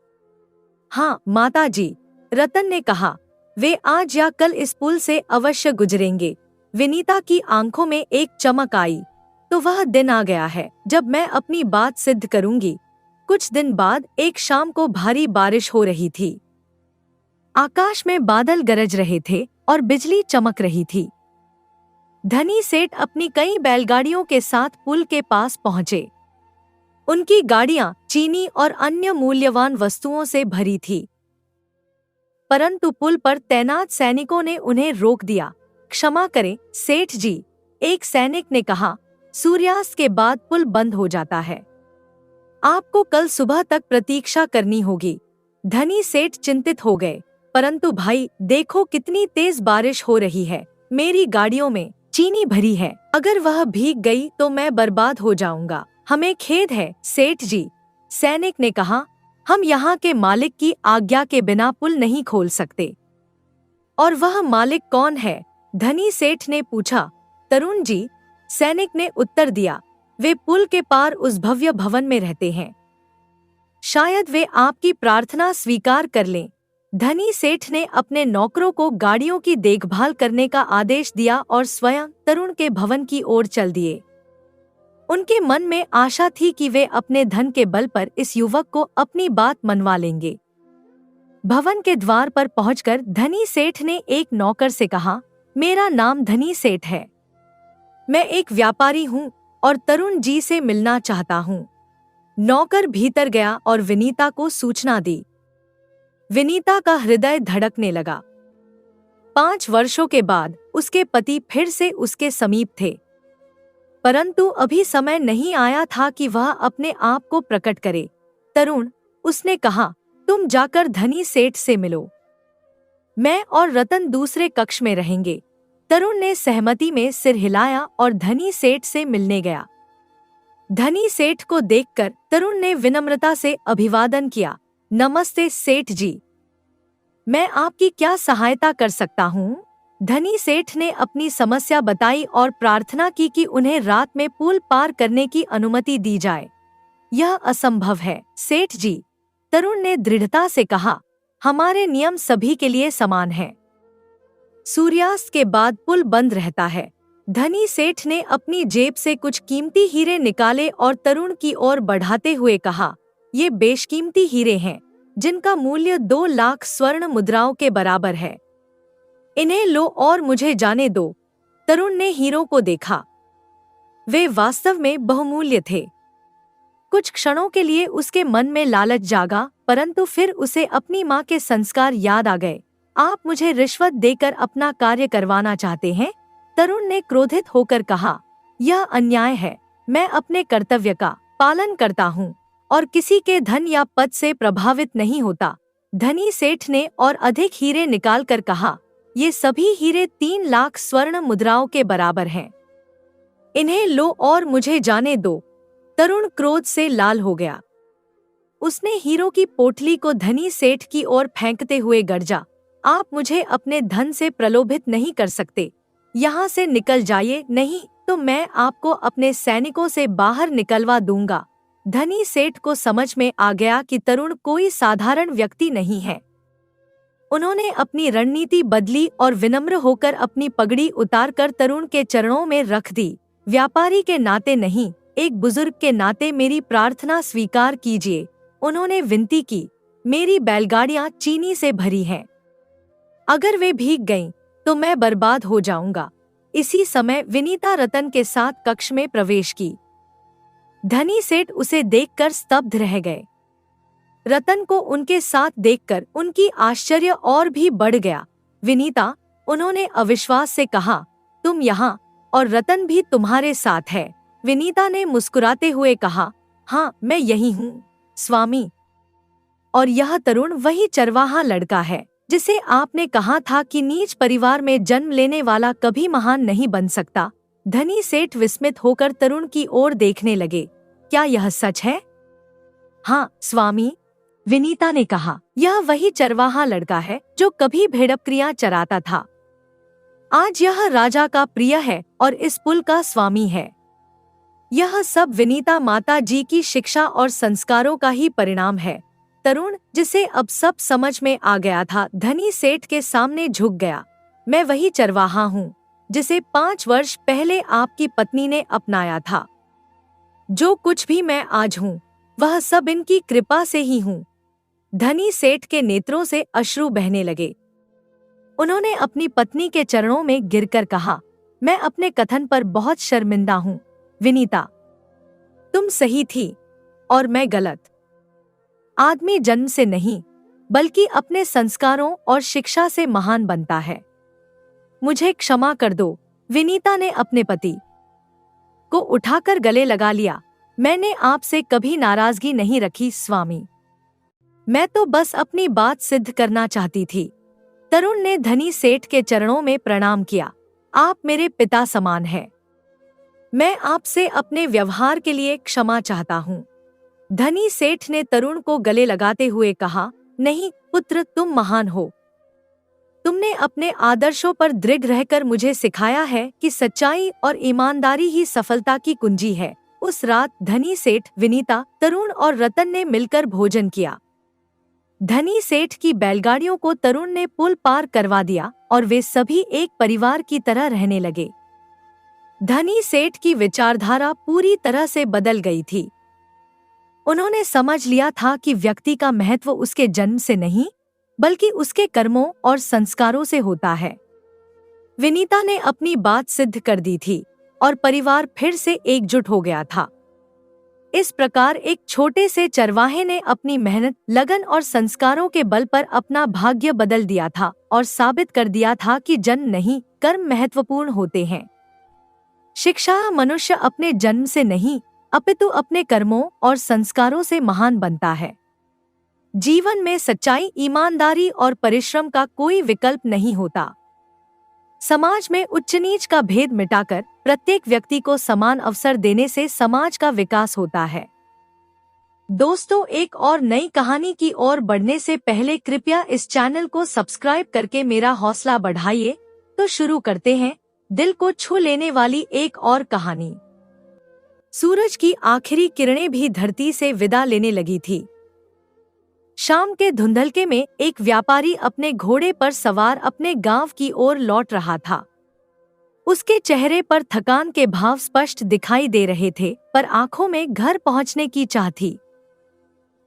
Speaker 1: हाँ माताजी, रतन ने कहा, वे आज या कल इस पुल से अवश्य गुजरेंगे। विनीता की आंखों में एक चमक आई। तो वह दिन आ गया है जब मैं अपनी बात सिद्ध करूंगी। कुछ दिन बाद एक शाम को भारी बारिश हो रही थी। आकाश में बादल गरज रहे थे और बिजली चमक रही थी। धनी सेठ अपनी कई बैलगाड़ियों के साथ पुल के पास पहुंचे। उनकी गाड़ियां चीनी और अन्य मूल्यवान वस्तुओं से भरी थी। परंतु पुल पर तैनात सैनिकों ने उन्हें रोक दिया। क्षमा करें सेठ जी, एक सैनिक ने कहा, सूर्यास्त के बाद पुल बंद हो जाता है। आपको कल सुबह तक प्रतीक्षा करनी होगी। धनी सेठ चिंतित हो गए। परंतु भाई देखो कितनी तेज बारिश हो रही है, मेरी गाड़ियों में चीनी भरी है, अगर वह भीग गई तो मैं बर्बाद हो जाऊंगा। हमें खेद है सेठ जी, सैनिक ने कहा, हम यहाँ के मालिक की आज्ञा के बिना पुल नहीं खोल सकते। और वह मालिक कौन है? धनी सेठ ने पूछा। तरुण जी, सैनिक ने उत्तर दिया, वे पुल के पार उस भव्य भवन में रहते हैं। शायद वे आपकी प्रार्थना स्वीकार कर लें। धनी सेठ ने अपने नौकरों को गाड़ियों की देखभाल करने का आदेश दिया और स्वयं तरुण के भवन की ओर चल दिए। उनके मन में आशा थी कि वे अपने धन के बल पर इस युवक को अपनी बात मनवा लेंगे। भवन के द्वार पर पहुंचकर धनी सेठ ने एक नौकर से कहा, मेरा नाम धनी सेठ है, मैं एक व्यापारी हूँ और तरुण जी से मिलना चाहता हूँ। नौकर भीतर गया और विनीता को सूचना दी। विनीता का हृदय धड़कने लगा। 5 वर्षों के बाद उसके पति फिर से उसके समीप थे, परंतु अभी समय नहीं आया था कि वह अपने आप को प्रकट करे। तरुण, उसने कहा, तुम जाकर धनी सेठ से मिलो, मैं और रतन दूसरे कक्ष में रहेंगे। तरुण ने सहमति में सिर हिलाया और धनी सेठ से मिलने गया। धनी सेठ को देखकर तरुण ने विनम्रता से अभिवादन किया। नमस्ते सेठ जी, मैं आपकी क्या सहायता कर सकता हूँ? धनी सेठ ने अपनी समस्या बताई और प्रार्थना की कि उन्हें रात में पुल पार करने की अनुमति दी जाए। यह असंभव है सेठ जी, तरुण ने दृढ़ता से कहा, हमारे नियम सभी के लिए समान हैं। सूर्यास्त के बाद पुल बंद रहता है। धनी सेठ ने अपनी जेब से कुछ कीमती हीरे निकाले और तरुण की ओर बढ़ाते हुए कहा, ये बेशकीमती हीरे हैं जिनका मूल्य 2 लाख स्वर्ण मुद्राओं के बराबर है। इन्हें लो और मुझे जाने दो। तरुण ने हीरों को देखा, वे वास्तव में बहुमूल्य थे। कुछ क्षणों के लिए उसके मन में लालच जागा, परंतु फिर उसे अपनी माँ के संस्कार याद आ गए। आप मुझे रिश्वत देकर अपना कार्य करवाना चाहते हैं? तरुण ने क्रोधित होकर कहा, यह अन्याय है। मैं अपने कर्तव्य का पालन करता हूँ और किसी के धन या पद से प्रभावित नहीं होता। धनी सेठ ने और अधिक हीरे निकालकर कहा, ये सभी हीरे 3 लाख स्वर्ण मुद्राओं के बराबर हैं। इन्हें लो और मुझे जाने दो। तरुण क्रोध से लाल हो गया। उसने हीरों की पोटली को धनी सेठ की ओर फेंकते हुए गर्जा, आप मुझे अपने धन से प्रलोभित नहीं कर सकते। यहाँ से निकल जाइए, नहीं तो मैं आपको अपने सैनिकों से बाहर निकलवा दूंगा। धनी सेठ को समझ में आ गया कि तरुण कोई साधारण व्यक्ति नहीं है। उन्होंने अपनी रणनीति बदली और विनम्र होकर अपनी पगड़ी उतारकर तरुण के चरणों में रख दी। व्यापारी के नाते नहीं, एक बुजुर्ग के नाते मेरी प्रार्थना स्वीकार कीजिए। उन्होंने विनती की, मेरी बैलगाड़ियां चीनी से भरी हैं, अगर वे भीग गईं तो मैं बर्बाद हो जाऊंगा। इसी समय विनीता रतन के साथ कक्ष में प्रवेश की। धनी सेठ उसे देखकर स्तब्ध रह गए। रतन को उनके साथ देखकर उनकी आश्चर्य और भी बढ़ गया। विनीता, उन्होंने अविश्वास से कहा, तुम यहाँ, और रतन भी तुम्हारे साथ है? विनीता ने मुस्कुराते हुए कहा, हाँ मैं यही हूँ स्वामी। और यह तरुण वही चरवाहा लड़का है जिसे आपने कहा था कि नीच परिवार में जन्म लेने वाला कभी महान नहीं बन सकता। धनी सेठ विस्मित होकर तरुण की ओर देखने लगे। क्या यह सच है? हाँ स्वामी, विनीता ने कहा, यह वही चरवाहा लड़का है जो कभी भेड़बकरियां चराता था। आज यह राजा का प्रिय है और इस पुल का स्वामी है। यह सब विनीता माता जी की शिक्षा और संस्कारों का ही परिणाम है। तरुण, जिसे अब सब समझ में आ गया था, धनी सेठ के सामने झुक गया। मैं वही चरवाहा हूँ जिसे 5 वर्ष पहले आपकी पत्नी ने अपनाया था। जो कुछ भी मैं आज हूँ वह सब इनकी कृपा से ही हूँ। धनी सेठ के नेत्रों से अश्रु बहने लगे। उन्होंने अपनी पत्नी के चरणों में गिरकर कहा, मैं अपने कथन पर बहुत शर्मिंदा हूँ। विनीता, तुम सही थी और मैं गलत। आदमी जन्म से नहीं बल्कि अपने संस्कारों और शिक्षा से महान बनता है। मुझे क्षमा कर दो। विनीता ने अपने पति को उठाकर गले लगा लिया। मैंने आपसे कभी नाराजगी नहीं रखी स्वामी। मैं तो बस अपनी बात सिद्ध करना चाहती थी। तरुण ने धनी सेठ के चरणों में प्रणाम किया। आप मेरे पिता समान हैं। मैं आपसे अपने व्यवहार के लिए क्षमा चाहता हूँ। धनी सेठ ने तरुण को गले लगाते हुए कहा, नहीं पुत्र, तुम महान हो। तुमने अपने आदर्शों पर दृढ़ रहकर मुझे सिखाया है कि सच्चाई और ईमानदारी ही सफलता की कुंजी है। उस रात धनी सेठ, विनीता, तरुण और रतन ने मिलकर भोजन किया। धनी सेठ की बैलगाड़ियों को तरुण ने पुल पार करवा दिया और वे सभी एक परिवार की तरह रहने लगे। धनी सेठ की विचारधारा पूरी तरह से बदल गई थी। उन्होंने समझ लिया था कि व्यक्ति का महत्व उसके जन्म से नहीं, बल्कि उसके कर्मों और संस्कारों से होता है। विनीता ने अपनी बात सिद्ध कर दी थी और परिवार फिर से एकजुट हो गया था। इस प्रकार एक छोटे से चरवाहे ने अपनी मेहनत, लगन और संस्कारों के बल पर अपना भाग्य बदल दिया था और साबित कर दिया था कि जन्म नहीं, कर्म महत्वपूर्ण होते हैं। शिक्षा मनुष्य अपने जन्म से नहीं, अपितु अपने कर्मों और संस्कारों से महान बनता है। जीवन में सच्चाई, ईमानदारी और परिश्रम का कोई विकल्प नहीं होता। समाज में उच्च नीच का भेद मिटाकर प्रत्येक व्यक्ति को समान अवसर देने से समाज का विकास होता है। दोस्तों, एक और नई कहानी की ओर बढ़ने से पहले कृपया इस चैनल को सब्सक्राइब करके मेरा हौसला बढ़ाइए। तो शुरू करते हैं दिल को छू लेने वाली एक और कहानी। सूरज की आखिरी किरणें भी धरती से विदा लेने लगी थी। शाम के धुंधलके में एक व्यापारी अपने घोड़े पर सवार अपने गांव की ओर लौट रहा था। उसके चेहरे पर थकान के भाव स्पष्ट दिखाई दे रहे थे, पर आंखों में घर पहुंचने की चाह थी।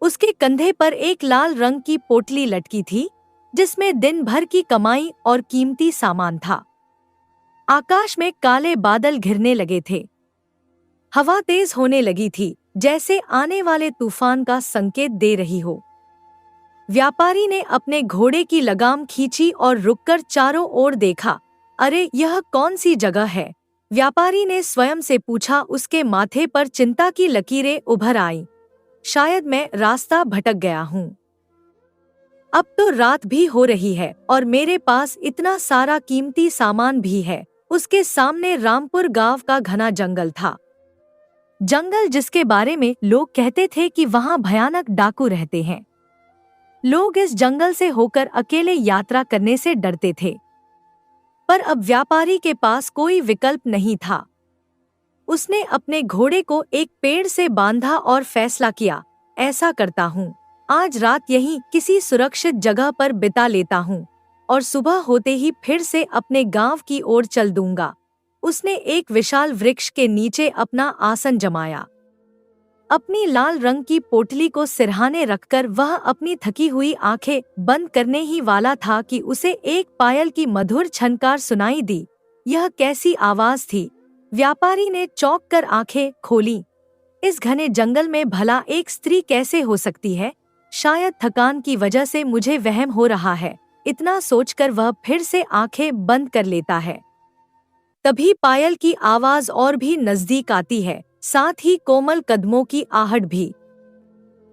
Speaker 1: उसके कंधे पर एक लाल रंग की पोटली लटकी थी, जिसमें दिन भर की कमाई और कीमती सामान था। आकाश में काले बादल घिरने लगे थे। हवा तेज होने लगी थी, जैसे आने वाले तूफान का संकेत दे रही हो। व्यापारी ने अपने घोड़े की लगाम खींची और रुककर चारों ओर देखा। अरे, यह कौन सी जगह है? व्यापारी ने स्वयं से पूछा। उसके माथे पर चिंता की लकीरें उभर आईं। शायद मैं रास्ता भटक गया हूँ। अब तो रात भी हो रही है और मेरे पास इतना सारा कीमती सामान भी है। उसके सामने रामपुर गांव का घना जंगल था। जंगल जिसके बारे में लोग कहते थे कि वहां भयानक डाकू रहते हैं। लोग इस जंगल से होकर अकेले यात्रा करने से डरते थे। पर अब व्यापारी के पास कोई विकल्प नहीं था। उसने अपने घोड़े को एक पेड़ से बांधा और फैसला किया, ऐसा करता हूँ, आज रात यहीं किसी सुरक्षित जगह पर बिता लेता हूँ और सुबह होते ही फिर से अपने गांव की ओर चल दूंगा। उसने एक विशाल वृक्ष के नीचे अपना आसन जमाया। अपनी लाल रंग की पोटली को सिरहाने रखकर वह अपनी थकी हुई आंखें बंद करने ही वाला था कि उसे एक पायल की मधुर छनकार सुनाई दी। यह कैसी आवाज थी? व्यापारी ने चौंक कर आंखें खोली। इस घने जंगल में भला एक स्त्री कैसे हो सकती है? शायद थकान की वजह से मुझे वहम हो रहा है। इतना सोचकर वह फिर से आंखें बंद कर लेता है। तभी पायल की आवाज और भी नजदीक आती है, साथ ही कोमल कदमों की आहट भी।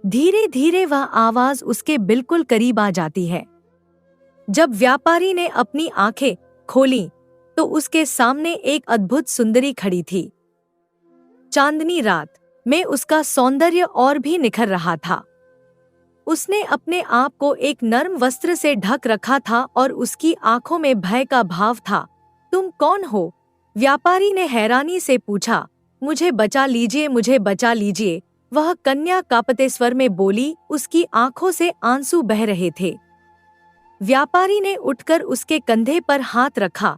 Speaker 1: धीरे धीरे वह आवाज उसके बिल्कुल करीब आ जाती है। जब व्यापारी ने अपनी आंखें खोलीं, तो उसके सामने एक अद्भुत सुंदरी खड़ी थी। चांदनी रात में उसका सौंदर्य और भी निखर रहा था। उसने अपने आप को एक नर्म वस्त्र से ढक रखा था और उसकी आंखों में भय का भाव था। तुम कौन हो? व्यापारी ने हैरानी से पूछा। मुझे बचा लीजिए, मुझे बचा लीजिए, वह कन्या कांपते स्वर में बोली। उसकी आंखों से आंसू बह रहे थे। व्यापारी ने उठकर उसके कंधे पर हाथ रखा।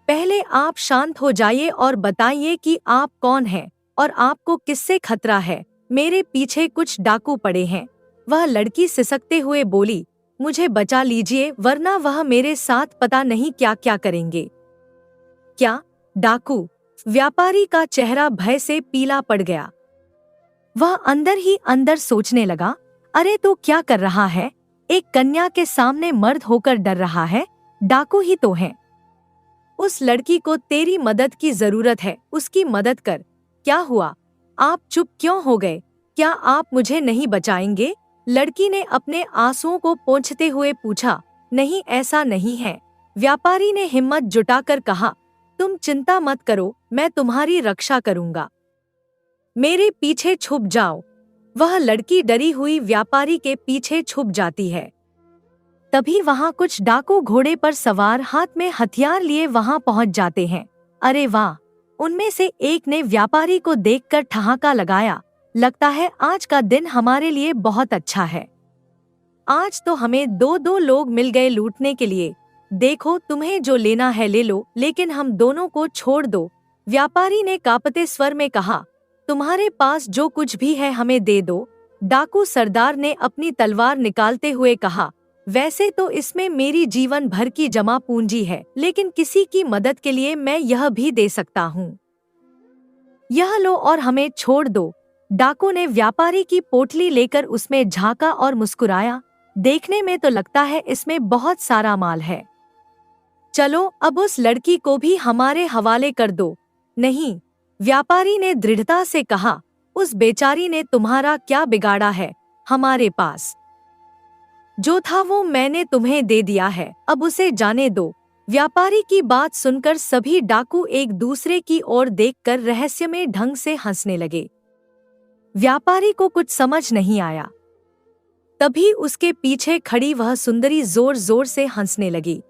Speaker 1: पहले आप शांत हो जाइए और बताइए कि आप कौन हैं और आपको किससे खतरा है। मेरे पीछे कुछ डाकू पड़े हैं। वह लड़की सिसकते हुए बोली। मुझे बचा लीजिए, वरना वह मेरे साथ पता नहीं क्या क्या करेंगे। क्या डाकू? व्यापारी का चेहरा भय से पीला पड़ गया। वह अंदर ही अंदर सोचने लगा, अरे तो क्या कर रहा है? एक कन्या के सामने मर्द होकर डर रहा है? डाकू ही तो है। उस लड़की को तेरी मदद की जरूरत है, उसकी मदद कर। क्या हुआ? आप चुप क्यों हो गए? क्या आप मुझे नहीं बचाएंगे? लड़की ने अपने आंसुओं को पोंछते हुए पूछा। नहीं, ऐसा नहीं है। व्यापारी ने हिम्मत जुटाकर कहा, तुम चिंता मत करो, मैं तुम्हारी रक्षा करूंगा। मेरे पीछे छुप जाओ। वह लड़की डरी हुई व्यापारी के पीछे छुप जाती है। तभी वहां कुछ डाकू घोड़े पर सवार हाथ में हथियार लिए वहां पहुंच जाते हैं। अरे वाह! उनमें से एक ने व्यापारी को देखकर ठहाका लगाया। लगता है आज का दिन हमारे लिए बहुत अच्छा है। आज तो हमें दो दो लोग मिल गए लूटने के लिए। देखो, तुम्हें जो लेना है ले लो, लेकिन हम दोनों को छोड़ दो। व्यापारी ने कांपते स्वर में कहा, तुम्हारे पास जो कुछ भी है हमें दे दो। डाकू सरदार ने अपनी तलवार निकालते हुए कहा, वैसे तो इसमें मेरी जीवन भर की जमा पूंजी है, लेकिन किसी की मदद के लिए मैं यह भी दे सकता हूँ। यह लो और हमें छोड़ दो। डाकू ने व्यापारी की पोटली लेकर उसमें झांका और मुस्कुराया। देखने में तो लगता है इसमें बहुत सारा माल है। चलो अब उस लड़की को भी हमारे हवाले कर दो। नहीं, व्यापारी ने दृढ़ता से कहा, उस बेचारी ने तुम्हारा क्या बिगाड़ा है? हमारे पास जो था वो मैंने तुम्हें दे दिया है, अब उसे जाने दो। व्यापारी की बात सुनकर सभी डाकू एक दूसरे की ओर देखकर रहस्यमय ढंग से हंसने लगे। व्यापारी को कुछ समझ नहीं आया। तभी उसके पीछे खड़ी वह सुंदरी जोर जोर से हंसने लगी।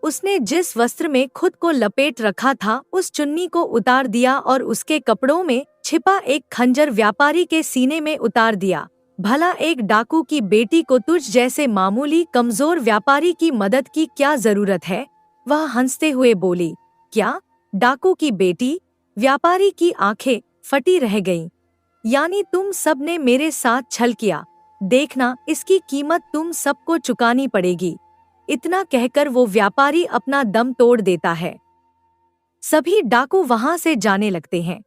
Speaker 1: उसने जिस वस्त्र में खुद को लपेट रखा था उस चुन्नी को उतार दिया और उसके कपड़ों में छिपा एक खंजर व्यापारी के सीने में उतार दिया। भला एक डाकू की बेटी को तुझ जैसे मामूली कमजोर व्यापारी की मदद की क्या जरूरत है? वह हंसते हुए बोली। क्या? डाकू की बेटी? व्यापारी की आंखें फटी रह गईं। यानी तुम सब ने मेरे साथ छल किया? देखना, इसकी कीमत तुम सबको चुकानी पड़ेगी। इतना कहकर वो व्यापारी अपना दम तोड़ देता है। सभी डाकू वहां से जाने लगते हैं।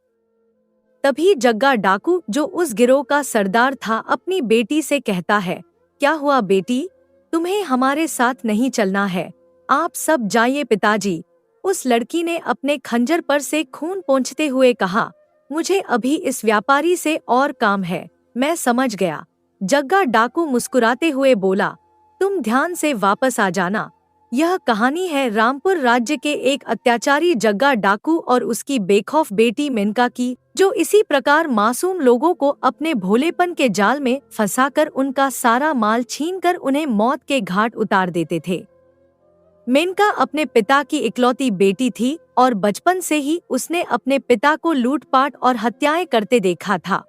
Speaker 1: तभी जग्गा डाकू, जो उस गिरोह का सरदार था, अपनी बेटी से कहता है, क्या हुआ बेटी? तुम्हें हमारे साथ नहीं चलना है? आप सब जाइए पिताजी। उस लड़की ने अपने खंजर पर से खून पोंछते हुए कहा, मुझे अभी इस व्यापारी से और काम है। मैं समझ गया। जग्गा डाकू मुस्कुराते हुए बोला, तुम ध्यान से वापस आ जाना। यह कहानी है रामपुर राज्य के एक अत्याचारी जग्गा डाकू और उसकी बेखौफ बेटी मेनका की, जो इसी प्रकार मासूम लोगों को अपने भोलेपन के जाल में फंसाकर उनका सारा माल छीनकर उन्हें मौत के घाट उतार देते थे। मेनका अपने पिता की इकलौती बेटी थी और बचपन से ही उसने अपने पिता को लूटपाट और हत्याएं करते देखा था।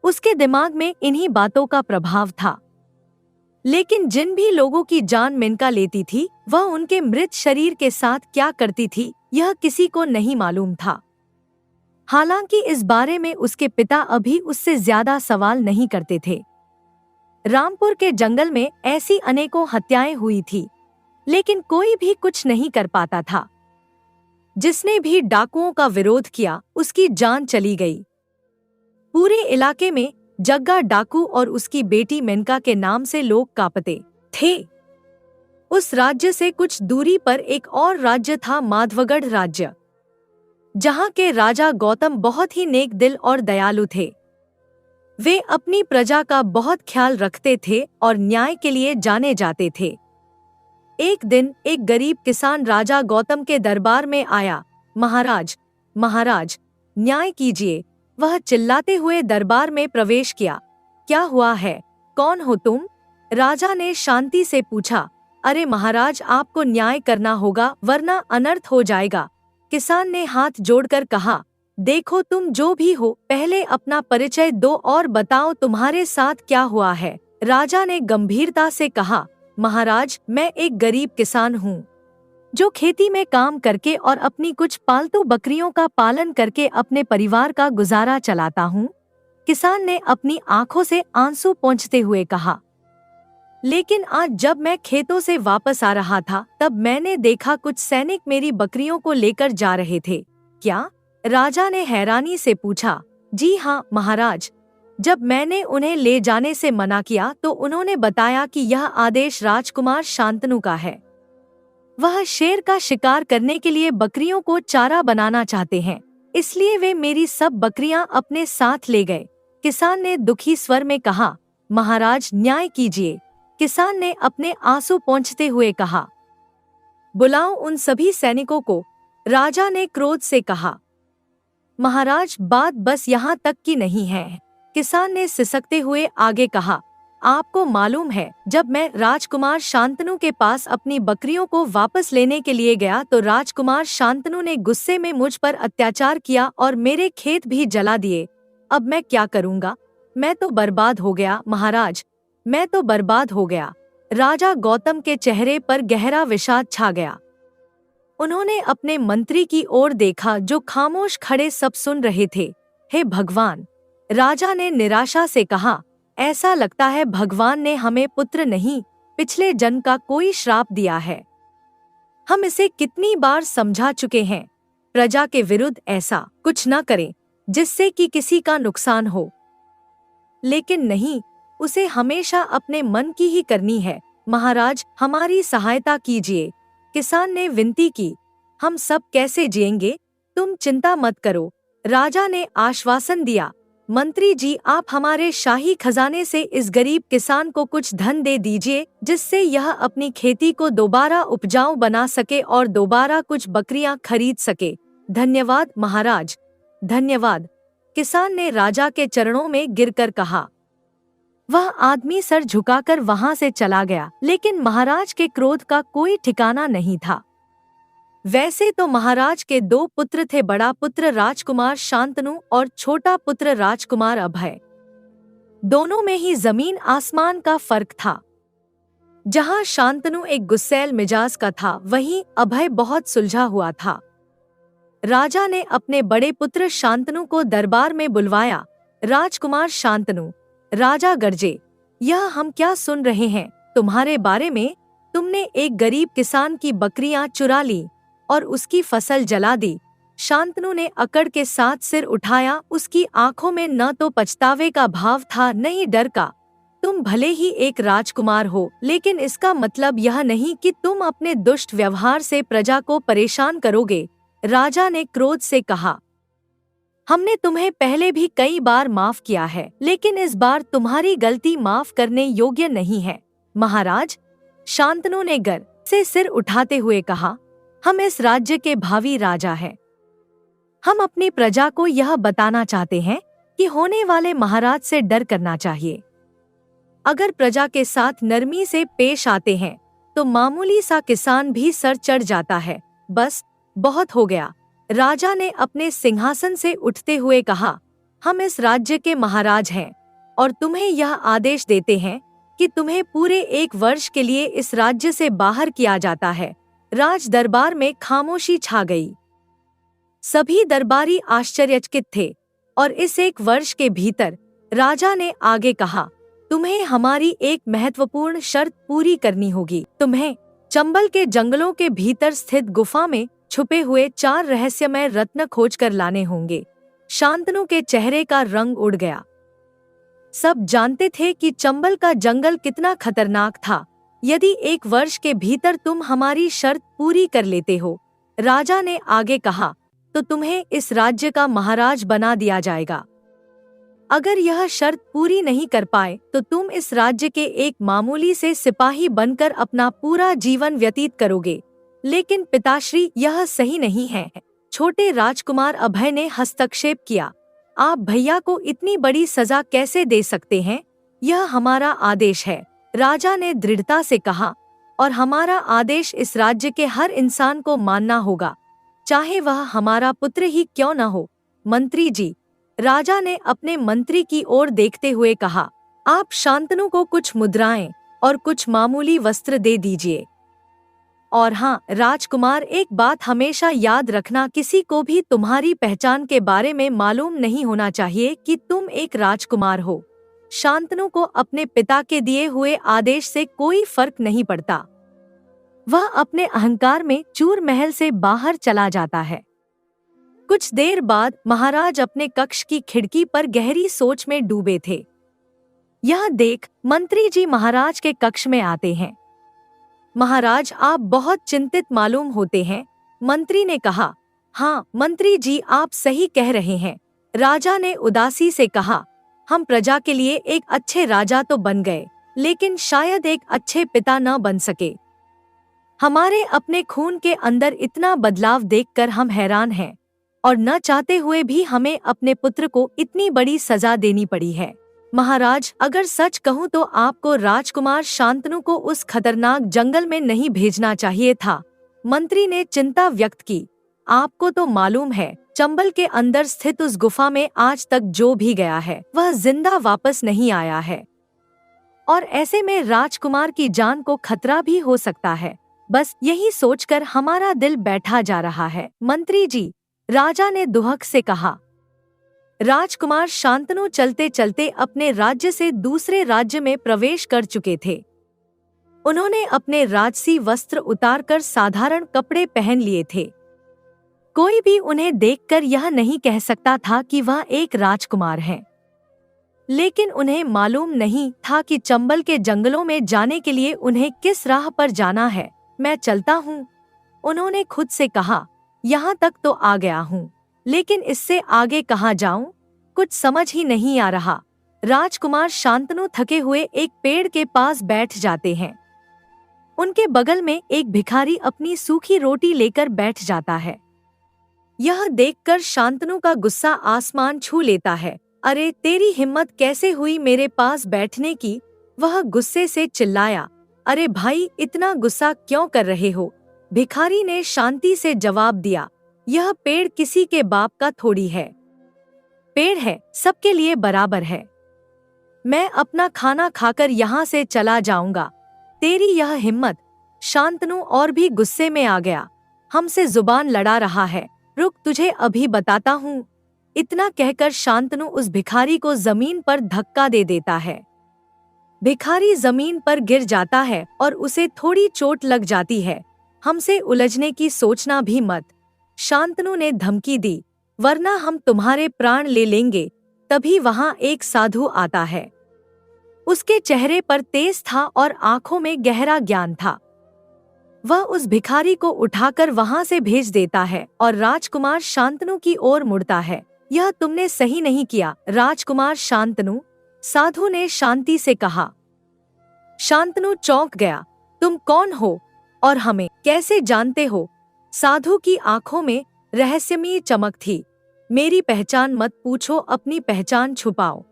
Speaker 1: उसके दिमाग में इन्हीं बातों का प्रभाव था। लेकिन जिन भी लोगों की जान मेनका लेती थी, वह उनके मृत शरीर के साथ क्या करती थी, यह किसी को नहीं मालूम था। हालांकि इस बारे में उसके पिता अभी उससे ज्यादा सवाल नहीं करते थे। रामपुर के जंगल में ऐसी अनेकों हत्याएं हुई थी, लेकिन कोई भी कुछ नहीं कर पाता था। जिसने भी डाकुओं का विरोध किया, उसकी जान चली गई। पूरे इलाके में जग्गा डाकू और उसकी बेटी मेनका के नाम से लोग कांपते थे। उस राज्य से कुछ दूरी पर एक और राज्य था, माधवगढ़ राज्य, जहां के राजा गौतम बहुत ही नेक दिल और दयालु थे। वे अपनी प्रजा का बहुत ख्याल रखते थे और न्याय के लिए जाने जाते थे। एक दिन एक गरीब किसान राजा गौतम के दरबार में आया। महाराज, महाराज, न्याय कीजिए। वह चिल्लाते हुए दरबार में प्रवेश किया। क्या हुआ है? कौन हो तुम? राजा ने शांति से पूछा। अरे महाराज, आपको न्याय करना होगा वरना अनर्थ हो जाएगा। किसान ने हाथ जोड़कर कहा, देखो तुम जो भी हो, पहले अपना परिचय दो और बताओ तुम्हारे साथ क्या हुआ है। राजा ने गंभीरता से कहा, महाराज, मैं एक गरीब किसान हूँ, जो खेती में काम करके और अपनी कुछ पालतू बकरियों का पालन करके अपने परिवार का गुजारा चलाता हूँ। किसान ने अपनी आंखों से आंसू पोंछते हुए कहा। लेकिन आज जब मैं खेतों से वापस आ रहा था, तब मैंने देखा कुछ सैनिक मेरी बकरियों को लेकर जा रहे थे। क्या? राजा ने हैरानी से पूछा। जी हाँ महाराज, जब मैंने उन्हें ले जाने से मना किया तो उन्होंने बताया कि यह आदेश राजकुमार शांतनु का है। वह शेर का शिकार करने के लिए बकरियों को चारा बनाना चाहते हैं। इसलिए वे मेरी सब बकरियां अपने साथ ले गए। किसान ने दुखी स्वर में कहा, महाराज न्याय कीजिए। किसान ने अपने आंसू पोंछते हुए कहा, बुलाओ उन सभी सैनिकों को। राजा ने क्रोध से कहा, महाराज बात बस यहाँ तक की नहीं है। किसान ने सिसकते हुए आगे कहा, आपको मालूम है, जब मैं राजकुमार शांतनु के पास अपनी बकरियों को वापस लेने के लिए गया तो राजकुमार शांतनु ने गुस्से में मुझ पर अत्याचार किया और मेरे खेत भी जला दिए। अब मैं क्या करूँगा? मैं तो बर्बाद हो गया महाराज, मैं तो बर्बाद हो गया। राजा गौतम के चेहरे पर गहरा विषाद छा गया। उन्होंने अपने मंत्री की ओर देखा जो खामोश खड़े सब सुन रहे थे। हे भगवान, राजा ने निराशा से कहा, ऐसा लगता है भगवान ने हमें पुत्र नहीं, पिछले जन्म का कोई श्राप दिया है। हम इसे कितनी बार समझा चुके हैं, प्रजा के विरुद्ध ऐसा कुछ न करें जिससे कि किसी का नुकसान हो। लेकिन नहीं, उसे हमेशा अपने मन की ही करनी है। महाराज हमारी सहायता कीजिए। किसान ने विनती की, हम सब कैसे जिएंगे? तुम चिंता मत करो। राजा ने आश्वासन दिया, मंत्री जी आप हमारे शाही खजाने से इस गरीब किसान को कुछ धन दे दीजिए जिससे यह अपनी खेती को दोबारा उपजाऊ बना सके और दोबारा कुछ बकरियां खरीद सके। धन्यवाद महाराज, धन्यवाद। किसान ने राजा के चरणों में गिरकर कहा। वह आदमी सर झुकाकर वहां से चला गया, लेकिन महाराज के क्रोध का कोई ठिकाना नहीं था। वैसे तो महाराज के दो पुत्र थे, बड़ा पुत्र राजकुमार शांतनु और छोटा पुत्र राजकुमार अभय। दोनों में ही जमीन आसमान का फर्क था। जहां शांतनु एक गुस्सैल मिजाज का था, वहीं अभय बहुत सुलझा हुआ था। राजा ने अपने बड़े पुत्र शांतनु को दरबार में बुलवाया। राजकुमार शांतनु, राजा गरजे, यह हम क्या सुन रहे हैं तुम्हारे बारे में? तुमने एक गरीब किसान की बकरियां चुरा ली और उसकी फसल जला दी। शांतनु ने अकड़ के साथ सिर उठाया। उसकी आंखों में न तो पछतावे का भाव था न ही डर का। तुम भले ही एक राजकुमार हो, लेकिन इसका मतलब यह नहीं कि तुम अपने दुष्ट व्यवहार से प्रजा को परेशान करोगे। राजा ने क्रोध से कहा, हमने तुम्हें पहले भी कई बार माफ किया है, लेकिन इस बार तुम्हारी गलती माफ करने योग्य नहीं है। महाराज, शांतनु ने गर्व से सिर उठाते हुए कहा, हम इस राज्य के भावी राजा हैं। हम अपनी प्रजा को यह बताना चाहते हैं कि होने वाले महाराज से डर करना चाहिए। अगर प्रजा के साथ नरमी से पेश आते हैं तो मामूली सा किसान भी सर चढ़ जाता है। बस बहुत हो गया। राजा ने अपने सिंहासन से उठते हुए कहा, हम इस राज्य के महाराज हैं और तुम्हें यह आदेश देते हैं कि तुम्हें पूरे 1 वर्ष के लिए इस राज्य से बाहर किया जाता है। राज दरबार में खामोशी छा गई। सभी दरबारी आश्चर्यचकित थे और इस 1 वर्ष के भीतर राजा ने आगे कहा, तुम्हें हमारी एक महत्वपूर्ण शर्त पूरी करनी होगी। तुम्हें चंबल के जंगलों के भीतर स्थित गुफा में छुपे हुए 4 रहस्यमय रत्न खोजकर लाने होंगे। शांतनु के चेहरे का रंग उड़ गया। सब जानते थे कि चंबल का जंगल कितना खतरनाक था। यदि 1 वर्ष के भीतर तुम हमारी शर्त पूरी कर लेते हो, राजा ने आगे कहा, तो तुम्हें इस राज्य का महाराज बना दिया जाएगा। अगर यह शर्त पूरी नहीं कर पाए तो तुम इस राज्य के एक मामूली से सिपाही बनकर अपना पूरा जीवन व्यतीत करोगे। लेकिन पिताश्री, यह सही नहीं है। छोटे राजकुमार अभय ने हस्तक्षेप किया, आप भैया को इतनी बड़ी सजा कैसे दे सकते हैं? यह हमारा आदेश है, राजा ने दृढ़ता से कहा, और हमारा आदेश इस राज्य के हर इंसान को मानना होगा, चाहे वह हमारा पुत्र ही क्यों न हो। मंत्री जी, राजा ने अपने मंत्री की ओर देखते हुए कहा, आप शांतनु को कुछ मुद्राएं और कुछ मामूली वस्त्र दे दीजिए। और हाँ राजकुमार, एक बात हमेशा याद रखना, किसी को भी तुम्हारी पहचान के बारे में मालूम नहीं होना चाहिए कि तुम एक राजकुमार हो। शांतनु को अपने पिता के दिए हुए आदेश से कोई फर्क नहीं पड़ता। वह अपने अहंकार में चूर महल से बाहर चला जाता है। कुछ देर बाद महाराज अपने कक्ष की खिड़की पर गहरी सोच में डूबे थे। यह देख मंत्री जी महाराज के कक्ष में आते हैं। महाराज, आप बहुत चिंतित मालूम होते हैं। मंत्री ने कहा, हाँ मंत्री जी, आप सही कह रहे हैं। राजा ने उदासी से कहा, हम प्रजा के लिए एक अच्छे राजा तो बन गए, लेकिन शायद एक अच्छे पिता न बन सके। हमारे अपने खून के अंदर इतना बदलाव देखकर हम हैरान हैं, और न चाहते हुए भी हमें अपने पुत्र को इतनी बड़ी सजा देनी पड़ी है। महाराज, अगर सच कहूँ तो आपको राजकुमार शांतनु को उस खतरनाक जंगल में नहीं भेजना चाहिए था। मंत्री ने चिंता व्यक्त की। आपको तो मालूम है, चंबल के अंदर स्थित उस गुफा में आज तक जो भी गया है वह जिंदा वापस नहीं आया है, और ऐसे में राजकुमार की जान को खतरा भी हो सकता है। बस यही सोचकर हमारा दिल बैठा जा रहा है। मंत्री जी, राजा ने दुहक से कहा। राजकुमार शांतनु चलते चलते अपने राज्य से दूसरे राज्य में प्रवेश कर चुके थे। उन्होंने अपने राजसी वस्त्र उतारकर साधारण कपड़े पहन लिए थे। कोई भी उन्हें देखकर यह नहीं कह सकता था कि वह एक राजकुमार हैं। लेकिन उन्हें मालूम नहीं था कि चंबल के जंगलों में जाने के लिए उन्हें किस राह पर जाना है। मैं चलता हूँ, उन्होंने खुद से कहा। यहाँ तक तो आ गया हूँ, लेकिन इससे आगे कहाँ जाऊँ, कुछ समझ ही नहीं आ रहा। राजकुमार शांतनु थके हुए एक पेड़ के पास बैठ जाते हैं। उनके बगल में एक भिखारी अपनी सूखी रोटी लेकर बैठ जाता है। यह देखकर शांतनु का गुस्सा आसमान छू लेता है। अरे तेरी हिम्मत कैसे हुई मेरे पास बैठने की, वह गुस्से से चिल्लाया। अरे भाई, इतना गुस्सा क्यों कर रहे हो, भिखारी ने शांति से जवाब दिया। यह पेड़ किसी के बाप का थोड़ी है, पेड़ है सबके लिए बराबर है। मैं अपना खाना खाकर यहाँ से चला जाऊंगा। तेरी यह हिम्मत। शांतनु और भी गुस्से में आ गया। हमसे जुबान लड़ा रहा है, रुक तुझे अभी बताता हूँ। इतना कहकर शांतनु उस भिखारी को जमीन पर धक्का दे देता है। भिखारी जमीन पर गिर जाता है और उसे थोड़ी चोट लग जाती है। हमसे उलझने की सोचना भी मत, शांतनु ने धमकी दी, वरना हम तुम्हारे प्राण ले लेंगे। तभी वहां एक साधु आता है। उसके चेहरे पर तेज था और आंखों में गहरा ज्ञान था। वह उस भिखारी को उठाकर वहां से भेज देता है और राजकुमार शांतनु की ओर मुड़ता है। यह तुमने सही नहीं किया राजकुमार शांतनु, साधु ने शांति से कहा। शांतनु चौंक गया। तुम कौन हो और हमें कैसे जानते हो? साधु की आंखों में रहस्यमयी चमक थी। मेरी पहचान मत पूछो, अपनी पहचान छुपाओ।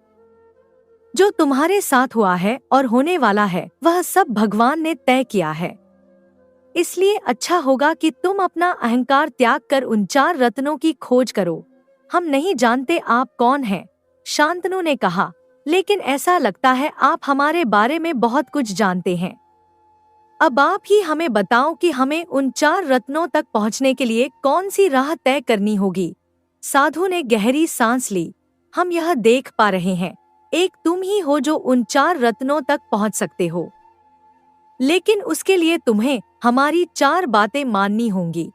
Speaker 1: जो तुम्हारे साथ हुआ है और होने वाला है वह सब भगवान ने तय किया है। इसलिए अच्छा होगा कि तुम अपना अहंकार त्याग कर उन 4 रत्नों की खोज करो। हम नहीं जानते आप कौन हैं, शांतनु ने कहा, लेकिन ऐसा लगता है आप हमारे बारे में बहुत कुछ जानते हैं। अब आप ही हमें बताओ कि हमें उन 4 रत्नों तक पहुंचने के लिए कौन सी राह तय करनी होगी। साधु ने गहरी सांस ली। हम यह देख पा रहे हैं, एक तुम ही हो जो उन 4 रत्नों तक पहुंच सकते हो, लेकिन उसके लिए तुम्हें हमारी 4 बातें माननी होंगी।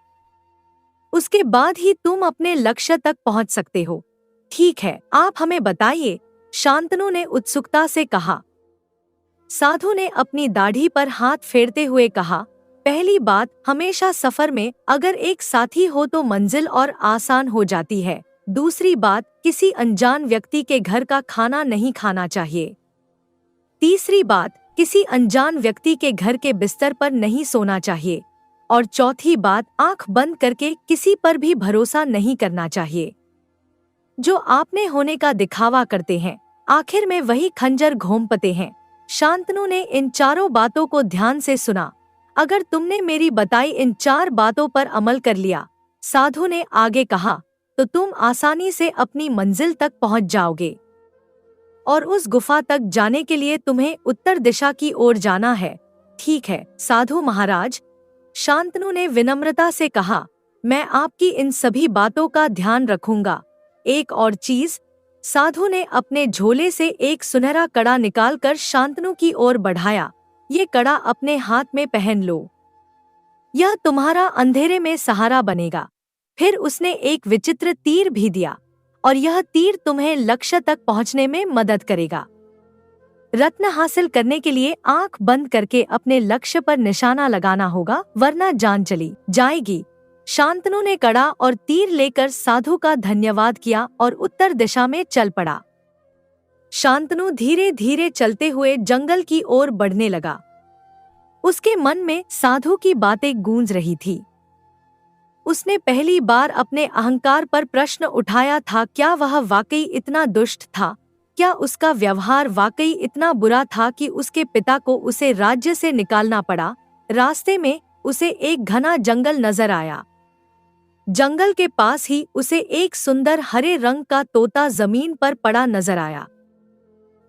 Speaker 1: उसके बाद ही तुम अपने लक्ष्य तक पहुंच सकते हो। ठीक है, आप हमें बताइए, शांतनु ने उत्सुकता से कहा। साधु ने अपनी दाढ़ी पर हाथ फेरते हुए कहा, पहली बात, हमेशा सफर में अगर एक साथी हो तो मंजिल और आसान हो जाती है। दूसरी बात, किसी अनजान व्यक्ति के घर का खाना नहीं खाना चाहिए। तीसरी बात, किसी अनजान व्यक्ति के घर के बिस्तर पर नहीं सोना चाहिए। और चौथी बात, आंख बंद करके किसी पर भी भरोसा नहीं करना चाहिए। जो आपने होने का दिखावा करते हैं, आखिर में वही खंजर घोंपते हैं। शांतनु ने इन 4 बातों को ध्यान से सुना। अगर तुमने मेरी बताई इन 4 बातों पर अमल कर लिया, साधु ने आगे कहा, तो तुम आसानी से अपनी मंजिल तक पहुंच जाओगे। और उस गुफा तक जाने के लिए तुम्हें उत्तर दिशा की ओर जाना है। ठीक है साधु महाराज, शांतनु ने विनम्रता से कहा, मैं आपकी इन सभी बातों का ध्यान रखूंगा। एक और चीज, साधु ने अपने झोले से एक सुनहरा कड़ा निकालकर शांतनु की ओर बढ़ाया। ये कड़ा अपने हाथ में पहन लो, यह तुम्हारा अंधेरे में सहारा बनेगा। फिर उसने एक विचित्र तीर भी दिया और यह तीर तुम्हें लक्ष्य तक पहुंचने में मदद करेगा। रत्न हासिल करने के लिए आंख बंद करके अपने लक्ष्य पर निशाना लगाना होगा, वरना जान चली जाएगी। शांतनु ने कड़ा और तीर लेकर साधु का धन्यवाद किया और उत्तर दिशा में चल पड़ा। शांतनु धीरे धीरे चलते हुए जंगल की ओर बढ़ने लगा। उसके मन में साधु की बातें गूंज रही थी। उसने पहली बार अपने अहंकार पर प्रश्न उठाया था, क्या वह वाकई इतना दुष्ट था? क्या उसका व्यवहार वाकई इतना बुरा था कि उसके पिता को उसे राज्य से निकालना पड़ा? रास्ते में उसे एक घना जंगल नजर आया। जंगल के पास ही उसे एक सुंदर हरे रंग का तोता जमीन पर पड़ा नजर आया।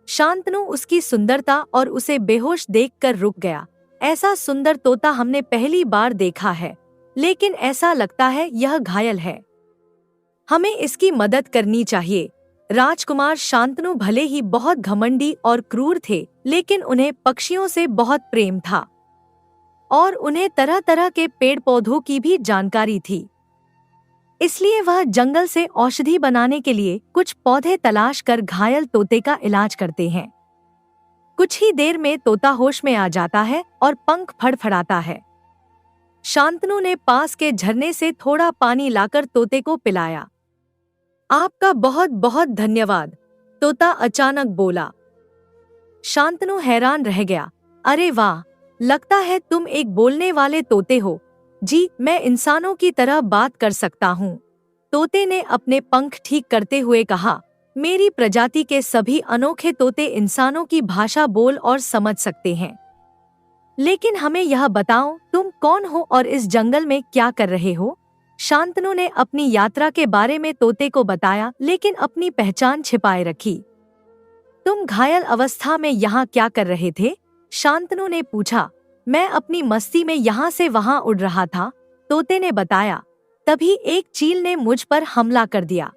Speaker 1: शांतनु उसकी सुंदरता और उसे बेहोश देखकर रुक गया। ऐसा सुंदर तोता हमने पहली बार देखा है, लेकिन ऐसा लगता है यह घायल है। हमें इसकी मदद करनी चाहिए। राजकुमार शांतनु भले ही बहुत घमंडी और क्रूर थे, लेकिन उन्हें पक्षियों से बहुत प्रेम था और उन्हें तरह तरह के पेड़ पौधों की भी जानकारी थी। इसलिए वह जंगल से औषधि बनाने के लिए कुछ पौधे तलाश कर घायल तोते का इलाज करते हैं। कुछ ही देर में तोता होश में आ जाता है और पंख फड़फड़ाता है। शांतनु ने पास के झरने से थोड़ा पानी लाकर तोते को पिलाया। आपका बहुत बहुत धन्यवाद, तोता अचानक बोला। शांतनु हैरान रह गया। अरे वाह, लगता है तुम एक बोलने वाले तोते हो। जी, मैं इंसानों की तरह बात कर सकता हूँ, तोते ने अपने पंख ठीक करते हुए कहा। मेरी प्रजाति के सभी अनोखे तोते इंसानों की भाषा बोल और समझ सकते हैं, लेकिन हमें यह बताओ, तुम कौन हो और इस जंगल में क्या कर रहे हो? शांतनु ने अपनी यात्रा के बारे में तोते को बताया, लेकिन अपनी पहचान छिपाए रखी। तुम घायल अवस्था में यहाँ क्या कर रहे थे? शांतनु ने पूछा। मैं अपनी मस्ती में यहाँ से वहाँ उड़ रहा था, तोते ने बताया। तभी एक चील ने मुझ पर हमला कर दिया।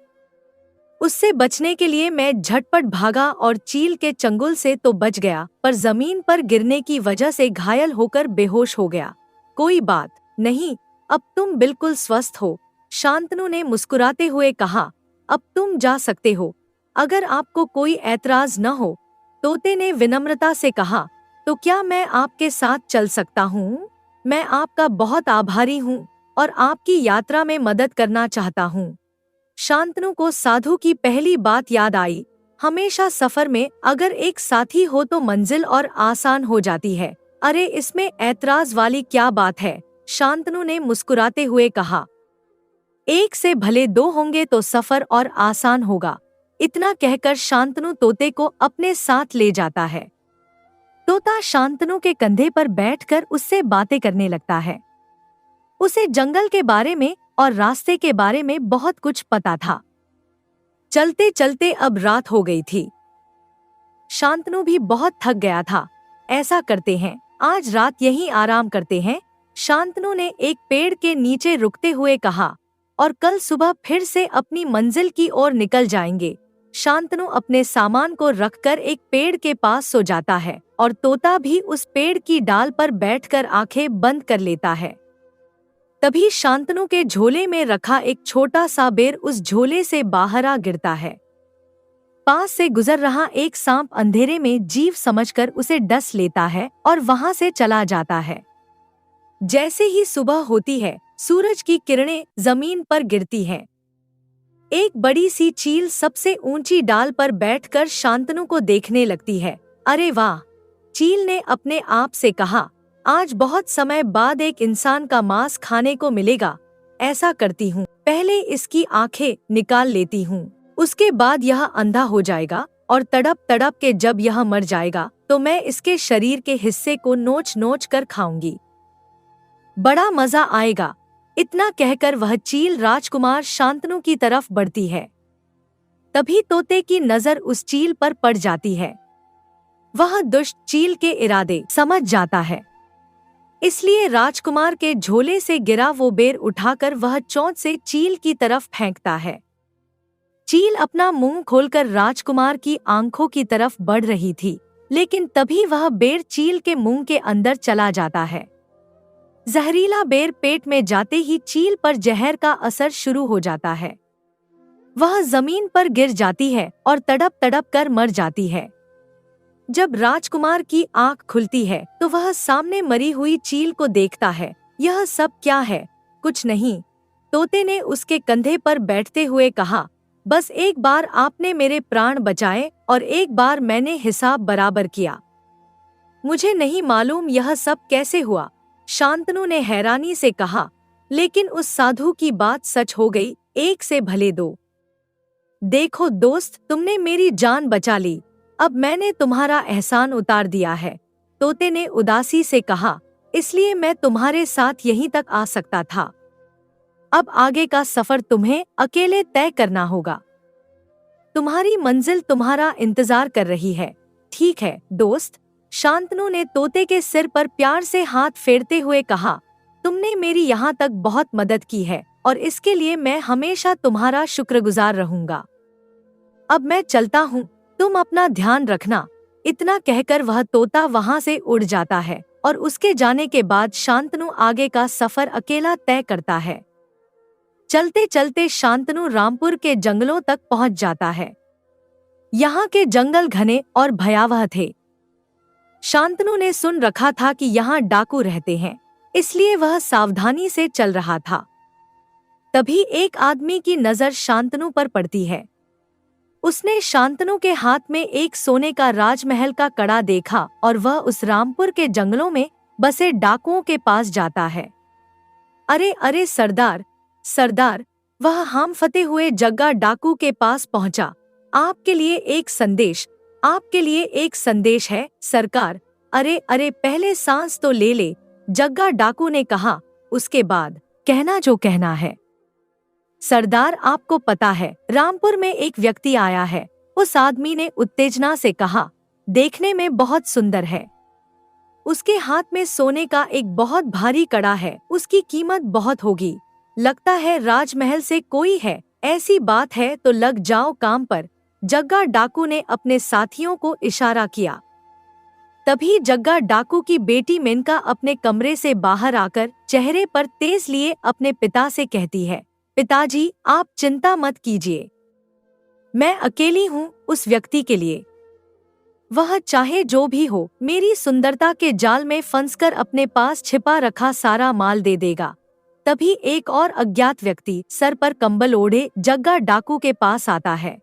Speaker 1: उससे बचने के लिए मैं झटपट भागा और चील के चंगुल से तो बच गया, पर जमीन पर गिरने की वजह से घायल होकर बेहोश हो गया। कोई बात नहीं, अब तुम बिल्कुल स्वस्थ हो, शांतनु ने मुस्कुराते हुए कहा। अब तुम जा सकते हो, अगर आपको कोई ऐतराज न हो, तोते ने विनम्रता से कहा। तो क्या मैं आपके साथ चल सकता हूँ? मैं आपका बहुत आभारी हूँ और आपकी यात्रा में मदद करना चाहता हूँ। शांतनु को साधु की पहली बात याद आई। हमेशा सफर में अगर एक साथी हो तो मंजिल और आसान हो जाती है। अरे, इसमें ऐतराज वाली क्या बात है? शांतनु ने मुस्कुराते हुए कहा। एक से भले दो होंगे तो सफर और आसान होगा। इतना कहकर शांतनु तोते को अपने साथ ले जाता है। तोता शांतनु के कंधे पर बैठकर उससे बातें करने लगता है। उसे जंगल के बारे में और रास्ते के बारे में बहुत कुछ पता था। चलते चलते अब रात हो गई थी। शांतनु भी बहुत थक गया था। ऐसा करते हैं, आज रात यहीं आराम करते हैं, शांतनु ने एक पेड़ के नीचे रुकते हुए कहा, और कल सुबह फिर से अपनी मंजिल की ओर निकल जाएंगे। शांतनु अपने सामान को रखकर एक पेड़ के पास सो जाता है और तोता भी उस पेड़ की डाल पर बैठकर आंखें बंद कर लेता है। तभी शांतनु के झोले में रखा एक छोटा सा बेर उस झोले से बाहर आ गिरता है। पास से गुजर रहा एक सांप अंधेरे में जीव समझकर उसे डस लेता है और वहां से चला जाता है। जैसे ही सुबह होती है, सूरज की किरणें जमीन पर गिरती हैं। एक बड़ी सी चील सबसे ऊंची डाल पर बैठकर शांतनु को देखने लगती है। अरे वाह, चील ने अपने आप से कहा, आज बहुत समय बाद एक इंसान का मांस खाने को मिलेगा। ऐसा करती हूँ, पहले इसकी आंखें निकाल लेती हूँ, उसके बाद यह अंधा हो जाएगा और तड़प तड़प के जब यह मर जाएगा तो मैं इसके शरीर के हिस्से को नोच नोच कर खाऊंगी। बड़ा मजा आएगा। इतना कहकर वह चील राजकुमार शांतनु की तरफ बढ़ती है। तभी तोते की नजर उस चील पर पड़ जाती है। वह दुष्ट चील के इरादे समझ जाता है, इसलिए राजकुमार के झोले से गिरा वो बेर उठाकर वह चोंच से चील की तरफ फेंकता है। चील अपना मुंह खोलकर राजकुमार की आंखों की तरफ बढ़ रही थी, लेकिन तभी वह बेर चील के मुंह के अंदर चला जाता है। जहरीला बेर पेट में जाते ही चील पर जहर का असर शुरू हो जाता है। वह जमीन पर गिर जाती है और तड़प तड़प कर मर जाती है। जब राजकुमार की आंख खुलती है तो वह सामने मरी हुई चील को देखता है। यह सब क्या है? कुछ नहीं, तोते ने उसके कंधे पर बैठते हुए कहा, बस एक बार आपने मेरे प्राण बचाए और एक बार मैंने हिसाब बराबर किया। मुझे नहीं मालूम यह सब कैसे हुआ, शांतनु ने हैरानी से कहा, लेकिन उस साधु की बात सच हो गई, एक से भले दो। देखो दोस्त, तुमने मेरी जान बचा ली, अब मैंने तुम्हारा एहसान उतार दिया है। तोते ने उदासी से कहा, इसलिए मैं तुम्हारे साथ यहीं तक आ सकता था। अब आगे का सफर तुम्हें अकेले तय करना होगा। तुम्हारी मंजिल तुम्हारा इंतजार कर रही है। ठीक है दोस्त, शांतनु ने तोते के सिर पर प्यार से हाथ फेरते हुए कहा, तुमने मेरी यहाँ तक बहुत मदद की है और इसके लिए मैं हमेशा तुम्हारा शुक्रगुजार रहूंगा। अब मैं चलता हूँ, तुम अपना ध्यान रखना। इतना कहकर वह तोता वहाँ से उड़ जाता है और उसके जाने के बाद शांतनु आगे का सफर अकेला तय करता है। चलते चलते शांतनु रामपुर के जंगलों तक पहुंच जाता है। यहाँ के जंगल घने और भयावह थे। शांतनु ने सुन रखा था कि यहाँ डाकू रहते हैं, इसलिए वह सावधानी से चल रहा था। तभी एक आदमी की नजर शांतनु पर पड़ती है। उसने शांतनु के हाथ में एक सोने का राजमहल का कड़ा देखा और वह उस रामपुर के जंगलों में बसे डाकुओं के पास जाता है। अरे अरे सरदार, सरदार, वह हांफते हुए जग्गा डाकू के पास पहुंचा। आपके लिए एक संदेश, आपके लिए एक संदेश है सरकार। अरे अरे पहले सांस तो ले ले, जग्गा डाकू ने कहा, उसके बाद कहना जो कहना है। सरदार, आपको पता है रामपुर में एक व्यक्ति आया है। उस आदमी ने उत्तेजना से कहा, देखने में बहुत सुंदर है। उसके हाथ में सोने का एक बहुत भारी कड़ा है, उसकी कीमत बहुत होगी। लगता है राजमहल से कोई है, ऐसी बात है तो लग जाओ काम पर। जग्गा डाकू ने अपने साथियों को इशारा किया। तभी जग्गा डाकू की बेटी मेनका अपने कमरे से बाहर आकर चेहरे पर तेज लिए अपने पिता से कहती है, पिताजी आप चिंता मत कीजिए, मैं अकेली हूँ उस व्यक्ति के लिए। वह चाहे जो भी हो मेरी सुंदरता के जाल में फंसकर अपने पास छिपा रखा सारा माल दे देगा। तभी एक और अज्ञात व्यक्ति सर पर कंबल ओढ़े जग्गा डाकू के पास आता है।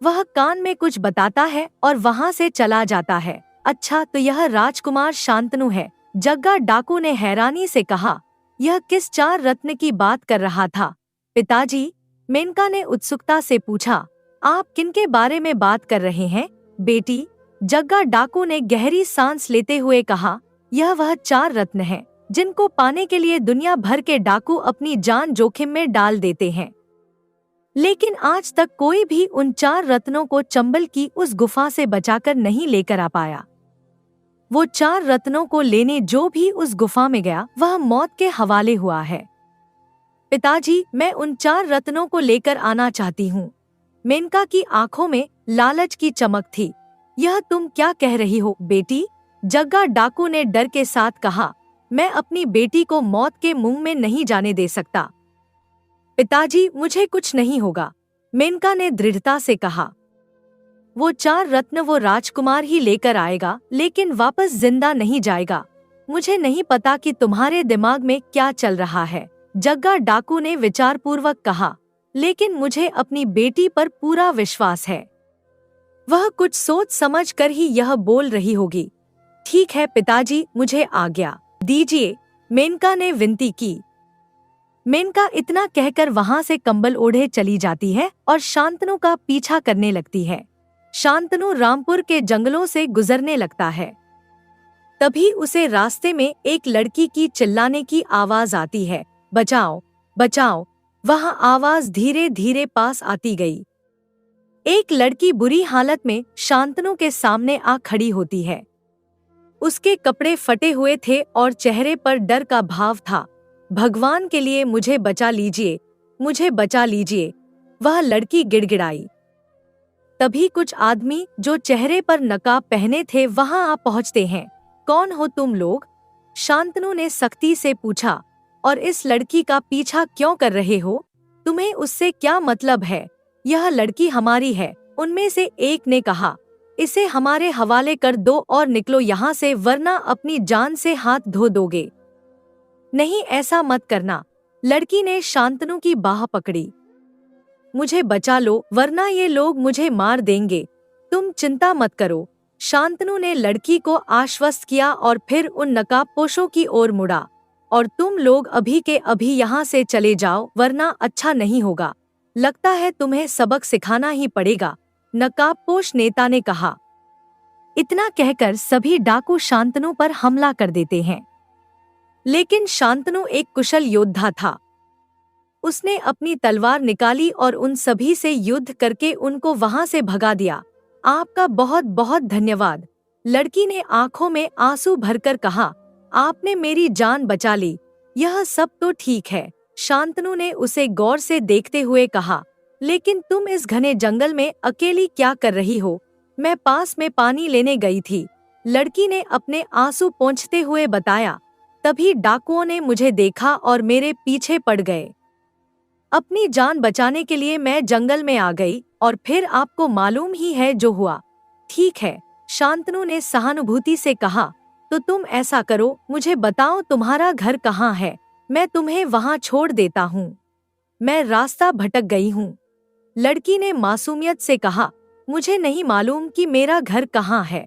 Speaker 1: वह कान में कुछ बताता है और वहां से चला जाता है। अच्छा, तो यह राजकुमार शांतनु है। जग्गा डाकू ने हैरानी से कहा, यह किस 4 रत्न की बात कर रहा था? पिताजी, मेनका ने उत्सुकता से पूछा, आप किनके बारे में बात कर रहे हैं बेटी? जग्गा डाकू ने गहरी सांस लेते हुए कहा, यह वह 4 रत्न हैं जिनको पाने के लिए दुनिया भर के डाकू अपनी जान जोखिम में डाल देते हैं, लेकिन आज तक कोई भी उन 4 रत्नों को चंबल की उस गुफा से बचाकर नहीं लेकर आ पाया। वो 4 रत्नों को लेने जो भी उस गुफा में गया वह मौत के हवाले हुआ है। पिताजी, मैं उन 4 रत्नों को लेकर आना चाहती हूँ। मेनका की आंखों में लालच की चमक थी। यह तुम क्या कह रही हो बेटी? जग्गा डाकू ने डर के साथ कहा, मैं अपनी बेटी को मौत के मुंह में नहीं जाने दे सकता। पिताजी, मुझे कुछ नहीं होगा, मेनका ने दृढ़ता से कहा। वो 4 रत्न वो राजकुमार ही लेकर आएगा, लेकिन वापस जिंदा नहीं जाएगा। मुझे नहीं पता कि तुम्हारे दिमाग में क्या चल रहा है, जग्गा डाकू ने विचारपूर्वक कहा, लेकिन मुझे अपनी बेटी पर पूरा विश्वास है। वह कुछ सोच समझ कर ही यह बोल रही होगी। ठीक है पिताजी, मुझे आज्ञा दीजिए, मेनका ने विनती की। मेनका इतना कहकर वहां से कंबल ओढ़े चली जाती है और शांतनु का पीछा करने लगती है। शांतनु रामपुर के जंगलों से गुजरने लगता है। तभी उसे रास्ते में एक लड़की की चिल्लाने की आवाज आती है, बचाओ बचाओ। वह आवाज धीरे धीरे पास आती गई। एक लड़की बुरी हालत में शांतनु के सामने आ खड़ी होती है। उसके कपड़े फटे हुए थे और चेहरे पर डर का भाव था। भगवान के लिए मुझे बचा लीजिए, मुझे बचा लीजिए, वह लड़की गिड़गिड़ाई। तभी कुछ आदमी जो चेहरे पर नकाब पहने थे वहां आ पहुंचते हैं। कौन हो तुम लोग? शांतनु ने सख्ती से पूछा, और इस लड़की का पीछा क्यों कर रहे हो? तुम्हें उससे क्या मतलब है? यह लड़की हमारी है, उनमें से एक ने कहा। इसे हमारे हवाले कर दो और निकलो यहाँ से, वरना अपनी जान से हाथ धो दोगे। नहीं, ऐसा मत करना, लड़की ने शांतनु की बाह पकड़ी। मुझे बचा लो वरना ये लोग मुझे मार देंगे। तुम चिंता मत करो। शांतनु ने लड़की को आश्वस्त किया और फिर उन नकाबपोशों की ओर मुड़ा। और तुम लोग अभी के अभी यहाँ से चले जाओ वरना अच्छा नहीं होगा। लगता है तुम्हें सबक सिखाना ही पड़ेगा, नकाबपोश नेता ने कहा। इतना कहकर सभी डाकू शांतनु पर हमला कर देते हैं। लेकिन शांतनु एक कुशल योद्धा था। उसने अपनी तलवार निकाली और उन सभी से युद्ध करके उनको वहां से भगा दिया। आपका बहुत बहुत धन्यवाद, लड़की ने आंखों में आंसू भरकर कहा। आपने मेरी जान बचा ली। यह सब तो ठीक है, शांतनु ने उसे गौर से देखते हुए कहा। लेकिन तुम इस घने जंगल में अकेली क्या कर रही हो? मैं पास में पानी लेने गई थी, लड़की ने अपने आंसू पोंछते हुए बताया। तभी डाकुओं ने मुझे देखा और मेरे पीछे पड़ गए। अपनी जान बचाने के लिए मैं जंगल में आ गई और फिर आपको मालूम ही है जो हुआ। ठीक है, शांतनु ने सहानुभूति से कहा। तो तुम ऐसा करो, मुझे बताओ तुम्हारा घर कहाँ है, मैं तुम्हें वहाँ छोड़ देता हूँ। मैं रास्ता भटक गई हूँ, लड़की ने मासूमियत से कहा। मुझे नहीं मालूम कि मेरा घर कहाँ है।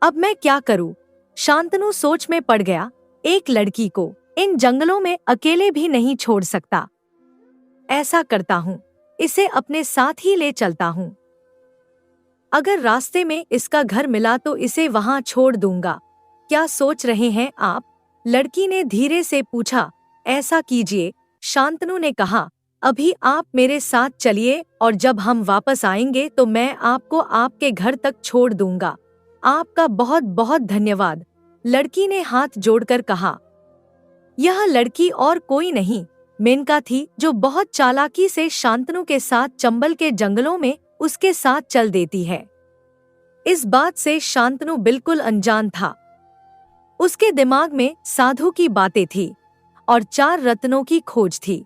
Speaker 1: अब मैं क्या करूँ? शांतनु सोच में पड़ गया। एक लड़की को इन जंगलों में अकेले भी नहीं छोड़ सकता। ऐसा करता हूँ, इसे अपने साथ ही ले चलता हूँ। अगर रास्ते में इसका घर मिला तो इसे वहाँ छोड़ दूंगा। क्या सोच रहे हैं आप? लड़की ने धीरे से पूछा। ऐसा कीजिए, शांतनु ने कहा। अभी आप मेरे साथ चलिए और जब हम वापस आएंगे तो मैं आपको आपके घर तक छोड़ दूंगा। आपका बहुत बहुत धन्यवाद, लड़की ने हाथ जोड़कर कहा। यह लड़की और कोई नहीं, मेनका थी, जो बहुत चालाकी से शांतनु के साथ चंबल के जंगलों में उसके साथ चल देती है। इस बात से शांतनु बिल्कुल अनजान था। उसके दिमाग में साधु की बातें थी और 4 रत्नों की खोज थी।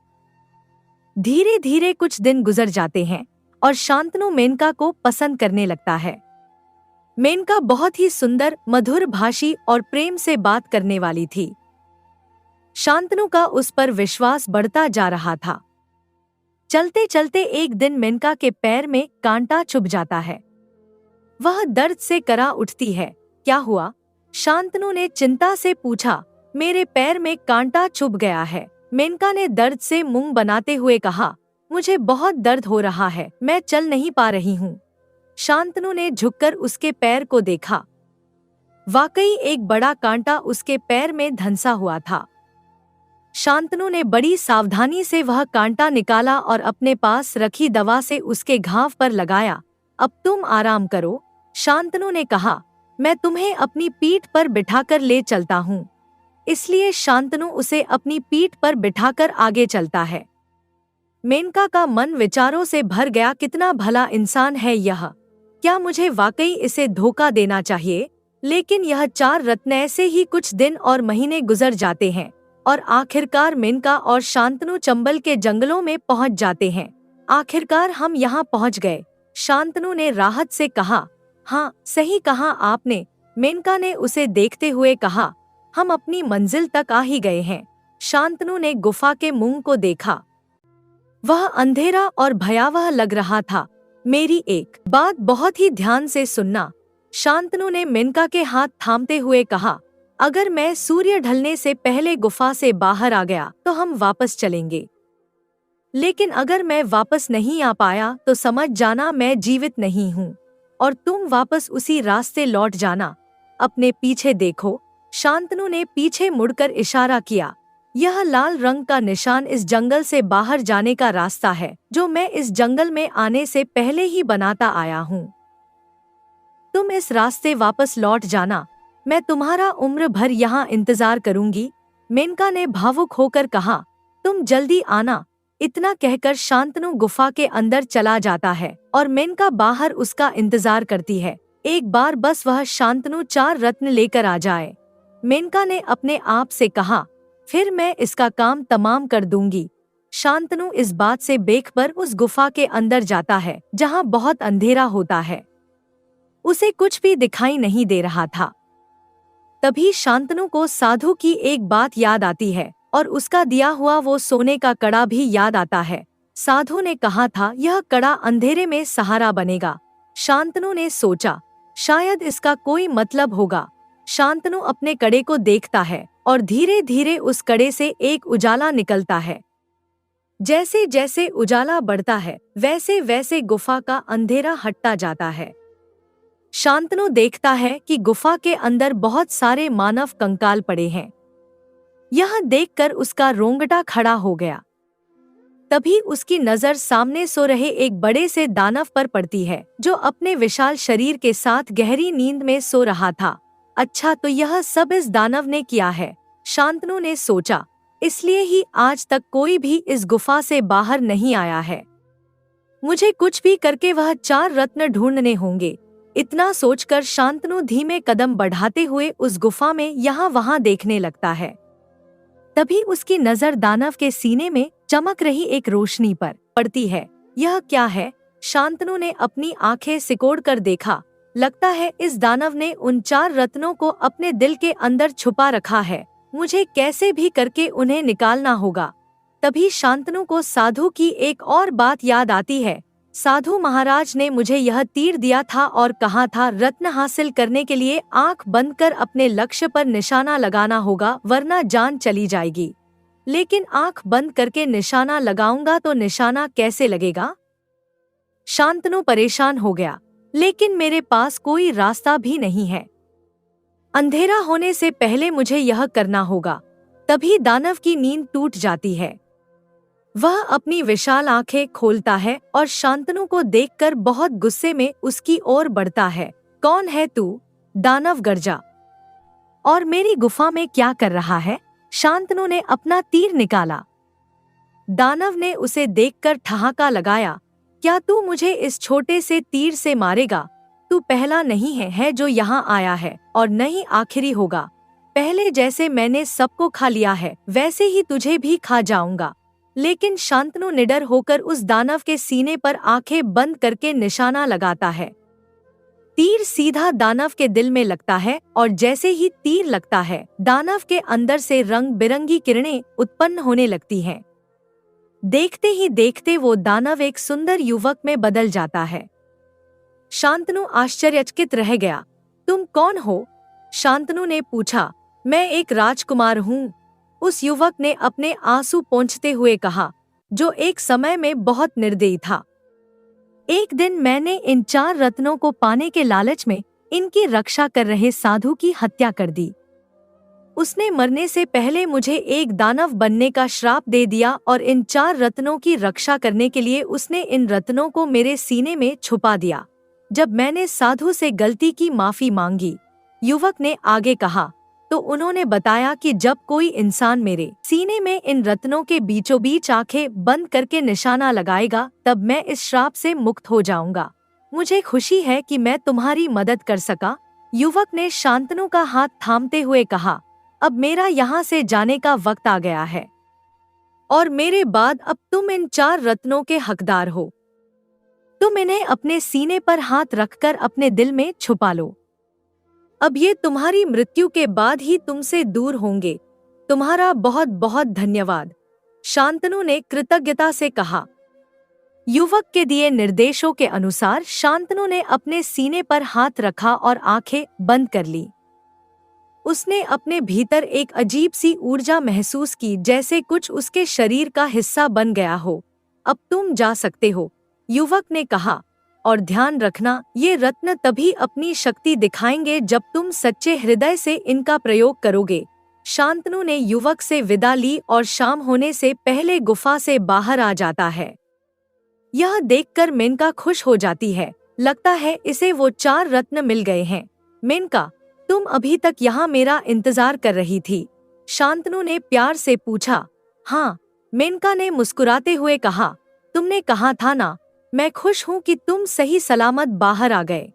Speaker 1: धीरे धीरे कुछ दिन गुजर जाते हैं और शांतनु मेनका को पसंद करने लगता है। मेनका बहुत ही सुंदर, मधुर भाषी और प्रेम से बात करने वाली थी। शांतनु का उस पर विश्वास बढ़ता जा रहा था। चलते चलते एक दिन मेनका के पैर में कांटा चुभ जाता है। वह दर्द से करा उठती है। क्या हुआ? शांतनु ने चिंता से पूछा। मेरे पैर में कांटा चुभ गया है, मेनका ने दर्द से मुंह बनाते हुए कहा। मुझे बहुत दर्द हो रहा है, मैं चल नहीं पा रही हूँ। शांतनु ने झुककर उसके पैर को देखा। वाकई एक बड़ा कांटा उसके पैर में धंसा हुआ था। शांतनु ने बड़ी सावधानी से वह कांटा निकाला और अपने पास रखी दवा से उसके घाव पर लगाया। अब तुम आराम करो, शांतनु ने कहा। मैं तुम्हें अपनी पीठ पर बिठाकर ले चलता हूँ। इसलिए शांतनु उसे अपनी पीठ पर बिठाकर आगे चलता है। मेनका का मन विचारों से भर गया। कितना भला इंसान है यह! क्या मुझे वाकई इसे धोखा देना चाहिए? लेकिन यह 4 रत्न ऐसे ही कुछ दिन और महीने गुजर जाते हैं और आखिरकार मेनका और शांतनु चंबल के जंगलों में पहुंच जाते हैं। आखिरकार हम यहाँ पहुंच गए, शांतनु ने राहत से कहा। हाँ, सही कहा आपने, मेनका ने उसे देखते हुए कहा। हम अपनी मंजिल तक आ ही गए हैं। शांतनु ने गुफा के मुंह को देखा। वह अंधेरा और भयावह लग रहा था। मेरी एक बात बहुत ही ध्यान से सुनना, शांतनु ने मेनका के हाथ थामते हुए कहा। अगर मैं सूर्य ढलने से पहले गुफा से बाहर आ गया तो हम वापस चलेंगे, लेकिन अगर मैं वापस नहीं आ पाया तो समझ जाना मैं जीवित नहीं हूँ और तुम वापस उसी रास्ते लौट जाना। अपने पीछे देखो, शांतनु ने पीछे मुड़कर इशारा किया। यह लाल रंग का निशान इस जंगल से बाहर जाने का रास्ता है, जो मैं इस जंगल में आने से पहले ही बनाता आया हूँ। तुम इस रास्ते वापस लौट जाना, मैं तुम्हारा उम्र भर यहाँ इंतजार करूंगी, मेनका ने भावुक होकर कहा। तुम जल्दी आना। इतना कहकर शांतनु गुफा के अंदर चला जाता है और मेनका बाहर उसका इंतजार करती है। एक बार बस वह शांतनु 4 रत्न लेकर आ जाए। मेनका ने अपने आप से कहा, फिर मैं इसका काम तमाम कर दूंगी। शांतनु इस बात से बेखबर उस गुफा के अंदर जाता है, जहाँ बहुत अंधेरा होता है। उसे कुछ भी दिखाई नहीं दे रहा था। तभी शांतनु को साधु की एक बात याद आती है और उसका दिया हुआ वो सोने का कड़ा भी याद आता है। साधु ने कहा था यह कड़ा अंधेरे में सहारा बनेगा। शांतनु ने सोचा शायद इसका कोई मतलब होगा। शांतनु अपने कड़े को देखता है और धीरे धीरे उस कड़े से एक उजाला निकलता है। जैसे जैसे उजाला बढ़ता है वैसे वैसे गुफा का अंधेरा हटता जाता है। शांतनु देखता है कि गुफा के अंदर बहुत सारे मानव कंकाल पड़े हैं। यह देखकर उसका रोंगटा खड़ा हो गया। तभी उसकी नजर सामने सो रहे एक बड़े से दानव पर पड़ती है जो अपने विशाल शरीर के साथ गहरी नींद में सो रहा था। अच्छा, तो यह सब इस दानव ने किया है, शांतनु ने सोचा। इसलिए ही आज तक कोई भी इस गुफा से बाहर नहीं आया है। मुझे कुछ भी करके वह 4 रत्न ढूंढने होंगे। इतना सोचकर शांतनु धीमे कदम बढ़ाते हुए उस गुफा में यहाँ वहाँ देखने लगता है। तभी उसकी नजर दानव के सीने में चमक रही एक रोशनी पर पड़ती है। यह क्या है? शांतनु ने अपनी आंखें सिकोड़कर देखा। लगता है इस दानव ने उन 4 रत्नों को अपने दिल के अंदर छुपा रखा है। मुझे कैसे भी करके उन्हें निकालना होगा। तभी शांतनु को साधु की एक और बात याद आती है। साधु महाराज ने मुझे यह तीर दिया था और कहा था रत्न हासिल करने के लिए आंख बंद कर अपने लक्ष्य पर निशाना लगाना होगा, वरना जान चली जाएगी। लेकिन आंख बंद करके निशाना लगाऊंगा तो निशाना कैसे लगेगा? शांतनु परेशान हो गया। लेकिन मेरे पास कोई रास्ता भी नहीं है। अंधेरा होने से पहले मुझे यह करना होगा। तभी दानव की नींद टूट जाती है। वह अपनी विशाल आंखें खोलता है और शांतनु को देखकर बहुत गुस्से में उसकी ओर बढ़ता है। कौन है तू? दानव गरजा। और मेरी गुफा में क्या कर रहा है? शांतनु ने अपना तीर निकाला। दानव ने उसे देखकर ठहाका लगाया। क्या तू मुझे इस छोटे से तीर से मारेगा? तू पहला नहीं है जो यहाँ आया है और न ही आखिरी होगा। पहले जैसे मैंने सबको खा लिया है वैसे ही तुझे भी खा जाऊंगा। लेकिन शांतनु निडर होकर उस दानव के सीने पर आंखें बंद करके निशाना लगाता है। तीर सीधा दानव के दिल में लगता है और जैसे ही तीर लगता है दानव के अंदर से रंग बिरंगी किरणें उत्पन्न होने लगती हैं। देखते ही देखते वो दानव एक सुंदर युवक में बदल जाता है। शांतनु आश्चर्यचकित रह गया। तुम कौन हो? शांतनु ने पूछा। मैं एक राजकुमार हूँ, उस युवक ने अपने आंसू पोंछते हुए कहा, जो एक समय में बहुत निर्दयी था। एक दिन मैंने इन 4 रत्नों को पाने के लालच में इनकी रक्षा कर रहे साधु की हत्या कर दी। उसने मरने से पहले मुझे एक दानव बनने का श्राप दे दिया और इन 4 रत्नों की रक्षा करने के लिए उसने इन रत्नों को मेरे सीने में छुपा दिया। जब मैंने साधु से गलती की माफी मांगी, युवक ने आगे कहा, तो उन्होंने बताया कि जब कोई इंसान मेरे सीने में इन रत्नों के बीचों बीच आंखें बंद करके निशाना लगाएगा तब मैं इस श्राप से मुक्त हो जाऊंगा। मुझे खुशी है कि मैं तुम्हारी मदद कर सका। युवक ने शांतनु का हाथ थामते हुए कहा, अब मेरा यहाँ से जाने का वक्त आ गया है और मेरे बाद अब तुम इन 4 रत्नों के हकदार हो। तुम इन्हें अपने सीने पर हाथ रखकर अपने दिल में छुपा लो। अब ये तुम्हारी मृत्यु के बाद ही तुमसे दूर होंगे। तुम्हारा बहुत बहुत धन्यवाद, शांतनु ने कृतज्ञता से कहा। युवक के दिए निर्देशों के अनुसार शांतनु ने अपने सीने पर हाथ रखा और आंखें बंद कर ली। उसने अपने भीतर एक अजीब सी ऊर्जा महसूस की, जैसे कुछ उसके शरीर का हिस्सा बन गया हो। अब तुम जा सकते हो, युवक ने कहा, और ध्यान रखना ये रत्न तभी अपनी शक्ति दिखाएंगे जब तुम सच्चे हृदय से इनका प्रयोग करोगे। शांतनु ने युवक से विदा ली और शाम होने से पहले गुफा से बाहर आ जाता है। यह देखकर मेनका खुश हो जाती है। लगता है इसे वो 4 रत्न मिल गए हैं। मेनका, तुम अभी तक यहाँ मेरा इंतजार कर रही थी? शांतनु ने प्यार से पूछा। हाँ, मेनका ने मुस्कुराते हुए कहा, तुमने कहा था ना, मैं खुश हूँ कि तुम सही सलामत बाहर आ गए।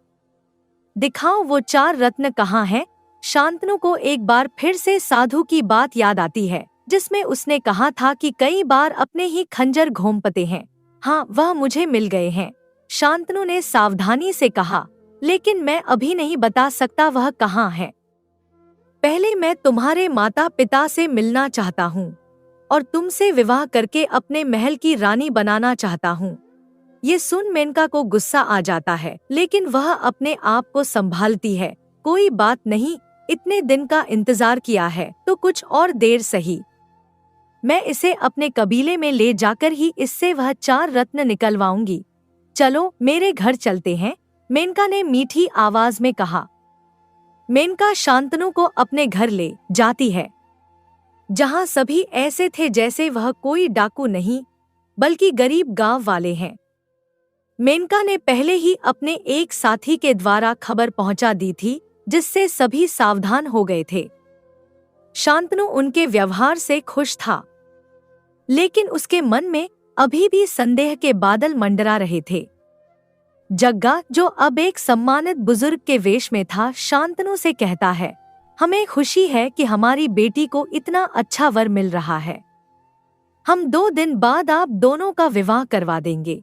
Speaker 1: दिखाओ वो 4 रत्न कहाँ हैं? शांतनु को एक बार फिर से साधु की बात याद आती है, जिसमें उसने कहा था कि कई बार अपने ही खंजर घोंपते हैं। हाँ, वह मुझे मिल गए हैं, शांतनु ने सावधानी से कहा, लेकिन मैं अभी नहीं बता सकता वह कहाँ है। पहले मैं तुम्हारे माता पिता से मिलना चाहता हूँ। और तुमसे विवाह करके अपने महल की रानी बनाना चाहता हूँ। ये सुन मेनका को गुस्सा आ जाता है, लेकिन वह अपने आप को संभालती है। कोई बात नहीं, इतने दिन का इंतजार किया है तो कुछ और देर सही। मैं इसे अपने कबीले में ले जाकर ही इससे वह 4 रत्न निकलवाऊंगी। चलो मेरे घर चलते हैं, मेनका ने मीठी आवाज में कहा। मेनका शांतनु को अपने घर ले जाती है, जहां सभी ऐसे थे जैसे वह कोई डाकू नहीं बल्कि गरीब गांव वाले हैं। मेनका ने पहले ही अपने एक साथी के द्वारा खबर पहुंचा दी थी, जिससे सभी सावधान हो गए थे। शांतनु उनके व्यवहार से खुश था, लेकिन उसके मन में अभी भी संदेह के बादल मंडरा रहे थे। जग्गा, जो अब एक सम्मानित बुजुर्ग के वेश में था, शांतनु से कहता है, हमें खुशी है कि हमारी बेटी को इतना अच्छा वर मिल रहा है। हम 2 दिन बाद आप दोनों का विवाह करवा देंगे।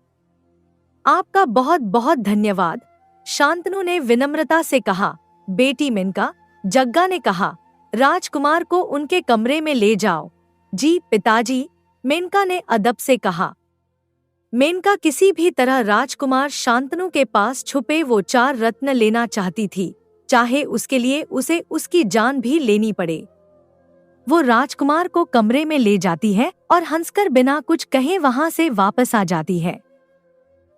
Speaker 1: आपका बहुत बहुत धन्यवाद, शांतनु ने विनम्रता से कहा। बेटी मेनका, जग्गा ने कहा, राजकुमार को उनके कमरे में ले जाओ। जी पिताजी, मेनका ने अदब से कहा। मेनका किसी भी तरह राजकुमार शांतनु के पास छुपे वो 4 रत्न लेना चाहती थी, चाहे उसके लिए उसे उसकी जान भी लेनी पड़े। वो राजकुमार को कमरे में ले जाती है और हंसकर बिना कुछ कहे वहां से वापस आ जाती है।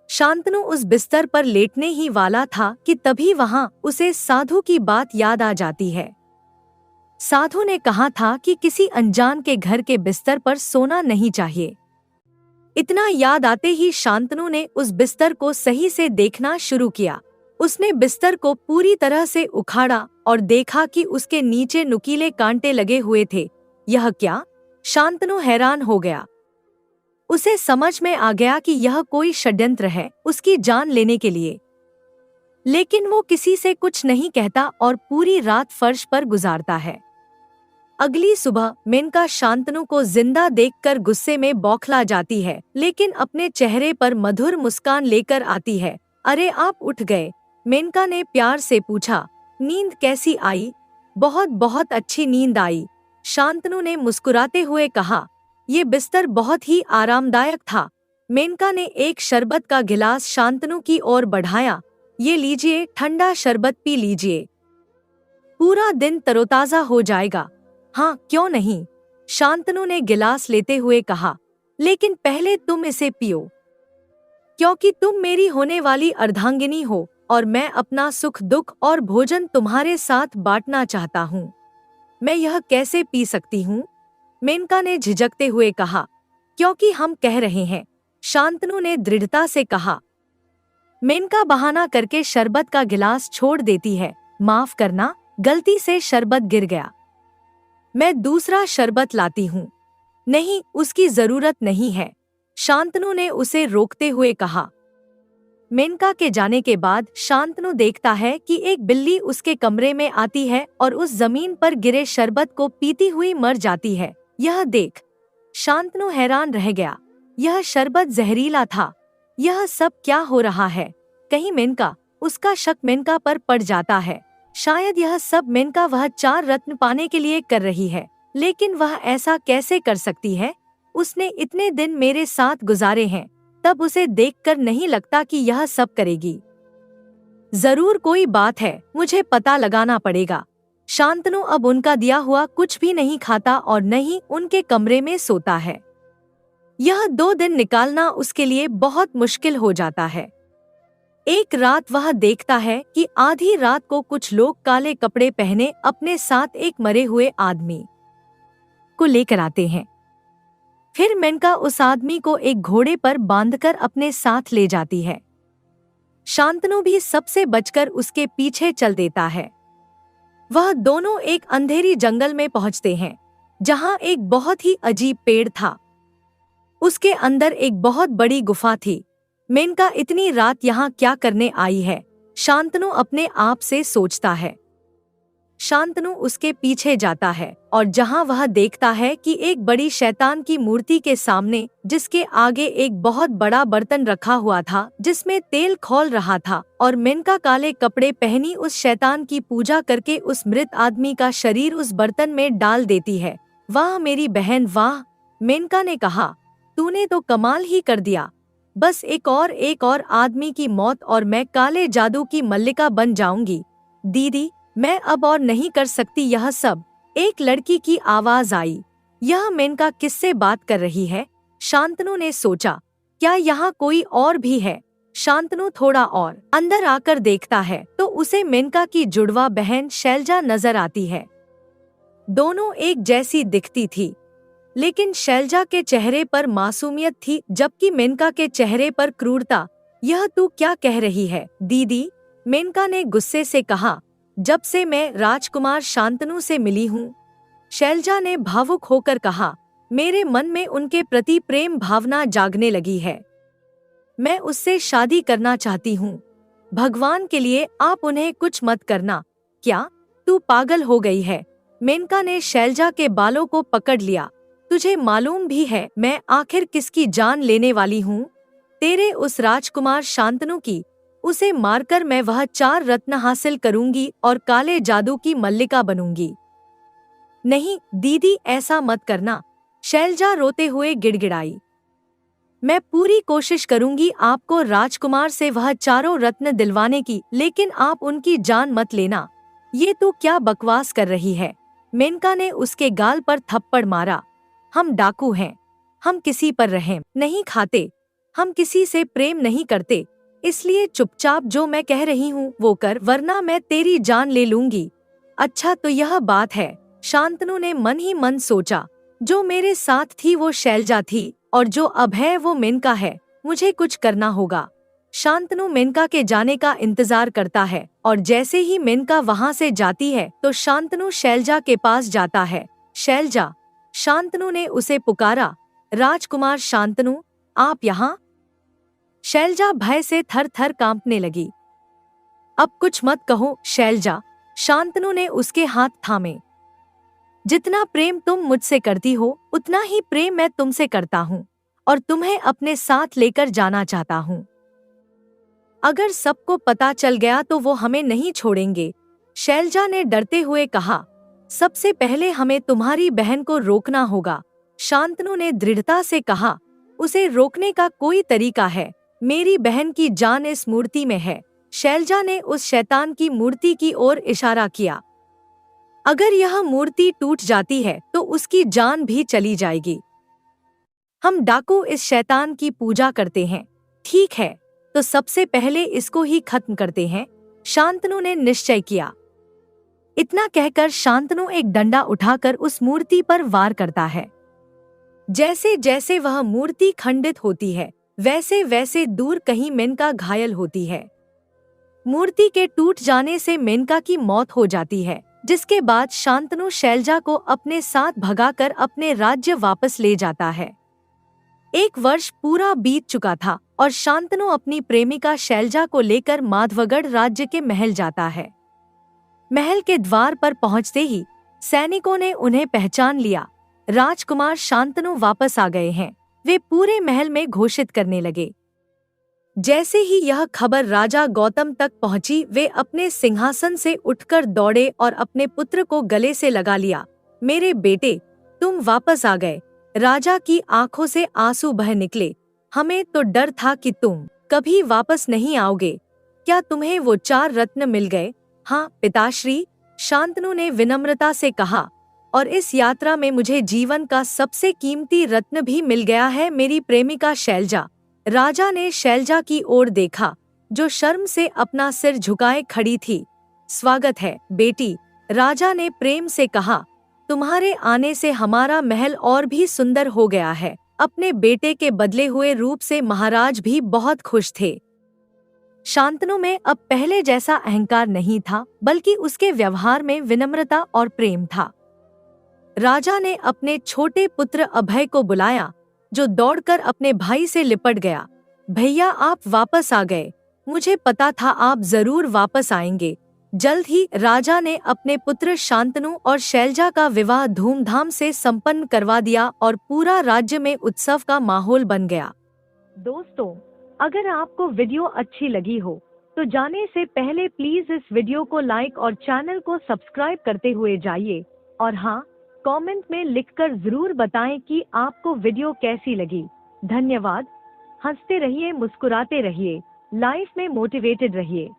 Speaker 1: शांतनु उस बिस्तर पर लेटने ही वाला था कि तभी वहां उसे साधु की बात याद आ जाती है। साधु ने कहा था कि किसी अनजान के घर के बिस्तर पर सोना नहीं चाहिए। इतना याद आते ही शांतनु ने उस बिस्तर को सही से देखना शुरू किया। उसने बिस्तर को पूरी तरह से उखाड़ा और देखा कि उसके नीचे नुकीले कांटे लगे हुए थे। यह क्या? शांतनु हैरान हो गया। उसे समझ में आ गया कि यह कोई षड्यंत्र है उसकी जान लेने के लिए। लेकिन वो किसी से कुछ नहीं कहता और पूरी रात फर्श पर गुजारता है। अगली सुबह मेनका शांतनु को जिंदा देखकर गुस्से में बौखला जाती है, लेकिन अपने चेहरे पर मधुर मुस्कान लेकर आती है। अरे आप उठ गए? मेनका ने प्यार से पूछा। नींद कैसी आई? बहुत बहुत अच्छी नींद आई, शांतनु ने मुस्कुराते हुए कहा। ये बिस्तर बहुत ही आरामदायक था। मेनका ने एक शरबत का गिलास शांतनु की ओर बढ़ाया। ये लीजिए, ठंडा शरबत पी लीजिए, पूरा दिन तरोताजा हो जाएगा। हाँ क्यों नहीं, शांतनु ने गिलास लेते हुए कहा। लेकिन पहले तुम इसे पियो, क्योंकि तुम मेरी होने वाली अर्धांगिनी हो और मैं अपना सुख दुख और भोजन तुम्हारे साथ बांटना चाहता हूँ। मैं यह कैसे पी सकती हूँ? मेनका ने झिझकते हुए कहा। क्योंकि हम कह रहे हैं, शांतनु ने दृढ़ता से कहा। मेनका बहाना करके शरबत का गिलास छोड़ देती है। माफ करना, गलती से शरबत गिर गया, मैं दूसरा शरबत लाती हूँ। नहीं, उसकी जरूरत नहीं है, शांतनु ने उसे रोकते हुए कहा। मेनका के जाने के बाद शांतनु देखता है कि एक बिल्ली उसके कमरे में आती है और उस जमीन पर गिरे शरबत को पीती हुई मर जाती है। यह देख शांतनु हैरान रह गया। यह शरबत जहरीला था। यह सब क्या हो रहा है? कहीं मेनका? उसका शक मेनका पर पड़ जाता है। शायद यह सब मेनका वह 4 रत्न पाने के लिए कर रही है, लेकिन वह ऐसा कैसे कर सकती है? उसने इतने दिन मेरे साथ गुजारे हैं, तब उसे देखकर नहीं लगता कि यह सब करेगी। जरूर कोई बात है, मुझे पता लगाना पड़ेगा। शांतनु अब उनका दिया हुआ कुछ भी नहीं खाता और न ही उनके कमरे में सोता है। यह 2 दिन निकालना उसके लिए बहुत मुश्किल हो जाता है। एक रात वह देखता है कि आधी रात को कुछ लोग काले कपड़े पहने अपने साथ एक मरे हुए आदमी को लेकर आते हैं। फिर मेनका उस आदमी को एक घोड़े पर बांधकर अपने साथ ले जाती है। शांतनु भी सबसे बचकर उसके पीछे चल देता है। वह दोनों एक अंधेरी जंगल में पहुंचते हैं, जहां एक बहुत ही अजीब पेड़ था। उसके अंदर एक बहुत बड़ी गुफा थी। मेनका इतनी रात यहाँ क्या करने आई है? शांतनु अपने आप से सोचता है। शांतनु उसके पीछे जाता है और जहाँ वह देखता है कि एक बड़ी शैतान की मूर्ति के सामने, जिसके आगे एक बहुत बड़ा बर्तन रखा हुआ था जिसमें तेल खौल रहा था, और मेनका काले कपड़े पहनी उस शैतान की पूजा करके उस मृत आदमी का शरीर उस बर्तन में डाल देती है। वाह मेरी बहन वाह! मेनका ने कहा, तूने तो कमाल ही कर दिया। बस एक और आदमी की मौत और मैं काले जादू की मल्लिका बन जाऊंगी। दीदी, मैं अब और नहीं कर सकती यह सब। एक लड़की की आवाज आई। यह मेनका किससे बात कर रही है? शांतनु ने सोचा, क्या यहाँ कोई और भी है? शांतनु थोड़ा और अंदर आकर देखता है तो उसे मेनका की जुड़वा बहन शैलजा नजर आती है। दोनों एक जैसी दिखती थी, लेकिन शैलजा के चेहरे पर मासूमियत थी जबकि मेनका के चेहरे पर क्रूरता। यह तू क्या कह रही है दीदी? मेनका ने गुस्से से कहा, जब से मैं राजकुमार शांतनु से मिली हूँ। शैलजा ने भावुक होकर कहा, मेरे मन में उनके प्रति प्रेम भावना जागने लगी है। मैं उससे शादी करना चाहती हूँ। भगवान के लिए आप उन्हें कुछ मत करना। क्या तू पागल हो गई है? मेनका ने शैलजा के बालों को पकड़ लिया। तुझे मालूम भी है मैं आखिर किसकी जान लेने वाली हूँ? तेरे उस राजकुमार शांतनु की। उसे मारकर मैं वह 4 रत्न हासिल करूंगी और काले जादू की मल्लिका बनूंगी। नहीं दीदी, ऐसा मत करना, शैलजा रोते हुए गिड़गिड़ाई। मैं पूरी कोशिश करूंगी आपको राजकुमार से वह 4 रत्न दिलवाने की, लेकिन आप उनकी जान मत लेना। ये तू क्या बकवास कर रही है? मेनका ने उसके गाल पर थप्पड़ मारा। हम डाकू हैं, हम किसी पर रहम नहीं खाते, हम किसी से प्रेम नहीं करते, इसलिए चुपचाप जो मैं कह रही हूँ वो कर, वरना मैं तेरी जान ले लूंगी। अच्छा तो यह बात है, शांतनु ने मन ही मन सोचा। जो मेरे साथ थी वो शैलजा थी और जो अब है वो मेनका है। मुझे कुछ करना होगा। शांतनु मेनका के जाने का इंतजार करता है और जैसे ही मेनका वहाँ से जाती है तो शांतनु शैलजा के पास जाता है। शैलजा, शांतनु ने उसे पुकारा। राजकुमार शांतनु, आप यहाँ? शैलजा भय से थर थर कांपने लगी। अब कुछ मत कहो शैलजा, शांतनु ने उसके हाथ थामे। जितना प्रेम तुम मुझसे करती हो उतना ही प्रेम मैं तुमसे करता हूँ और तुम्हें अपने साथ लेकर जाना चाहता हूँ। अगर सबको पता चल गया तो वो हमें नहीं छोड़ेंगे। शैलजा ने डरते हुए कहा, सबसे पहले हमें तुम्हारी बहन को रोकना होगा। शांतनु ने दृढ़ता से कहा, उसे रोकने का कोई तरीका है। मेरी बहन की जान इस मूर्ति में है। शैलजा ने उस शैतान की मूर्ति की ओर इशारा किया। अगर यह मूर्ति टूट जाती है तो उसकी जान भी चली जाएगी। हम डाकू इस शैतान की पूजा करते हैं। ठीक है, तो सबसे पहले इसको ही खत्म करते हैं, शांतनु ने निश्चय किया। इतना कहकर शांतनु एक डंडा उठाकर उस मूर्ति पर वार करता है। जैसे जैसे वह मूर्ति खंडित होती है वैसे वैसे दूर कहीं मेनका घायल होती है। मूर्ति के टूट जाने से मेनका की मौत हो जाती है, जिसके बाद शांतनु शैलजा को अपने साथ भगाकर अपने राज्य वापस ले जाता है। 1 वर्ष पूरा बीत चुका था और शांतनु अपनी प्रेमिका शैलजा को लेकर माधवगढ़ राज्य के महल जाता है। महल के द्वार पर पहुंचते ही सैनिकों ने उन्हें पहचान लिया। राजकुमार शांतनु वापस आ गए हैं, वे पूरे महल में घोषित करने लगे। जैसे ही यह खबर राजा गौतम तक पहुंची, वे अपने सिंहासन से उठकर दौड़े और अपने पुत्र को गले से लगा लिया। मेरे बेटे, तुम वापस आ गए। राजा की आंखों से आंसू बह निकले। हमें तो डर था कि तुम कभी वापस नहीं आओगे। क्या तुम्हें वो 4 रत्न मिल गए? हाँ पिताश्री, शांतनु ने विनम्रता से कहा, और इस यात्रा में मुझे जीवन का सबसे कीमती रत्न भी मिल गया है, मेरी प्रेमिका शैलजा। राजा ने शैलजा की ओर देखा, जो शर्म से अपना सिर झुकाए खड़ी थी। स्वागत है बेटी, राजा ने प्रेम से कहा। तुम्हारे आने से हमारा महल और भी सुंदर हो गया है। अपने बेटे के बदले हुए रूप से महाराज भी बहुत खुश थे। शांतनु में अब पहले जैसा अहंकार नहीं था, बल्कि उसके व्यवहार में विनम्रता और प्रेम था। राजा ने अपने छोटे पुत्र अभय को बुलाया, जो दौड़कर अपने भाई से लिपट गया। भैया, आप वापस आ गए। मुझे पता था आप जरूर वापस आएंगे। जल्द ही राजा ने अपने पुत्र शांतनु और शैलजा का विवाह धूमधाम से संपन्न करवा दिया और पूरा राज्य में उत्सव का माहौल बन गया। दोस्तों, अगर आपको वीडियो अच्छी लगी हो तो जाने से पहले प्लीज इस वीडियो को लाइक और चैनल को सब्सक्राइब करते हुए जाइए। और हाँ, कमेंट में लिखकर जरूर बताएं कि आपको वीडियो कैसी लगी। धन्यवाद। हंसते रहिए, मुस्कुराते रहिए, लाइफ में मोटिवेटेड रहिए।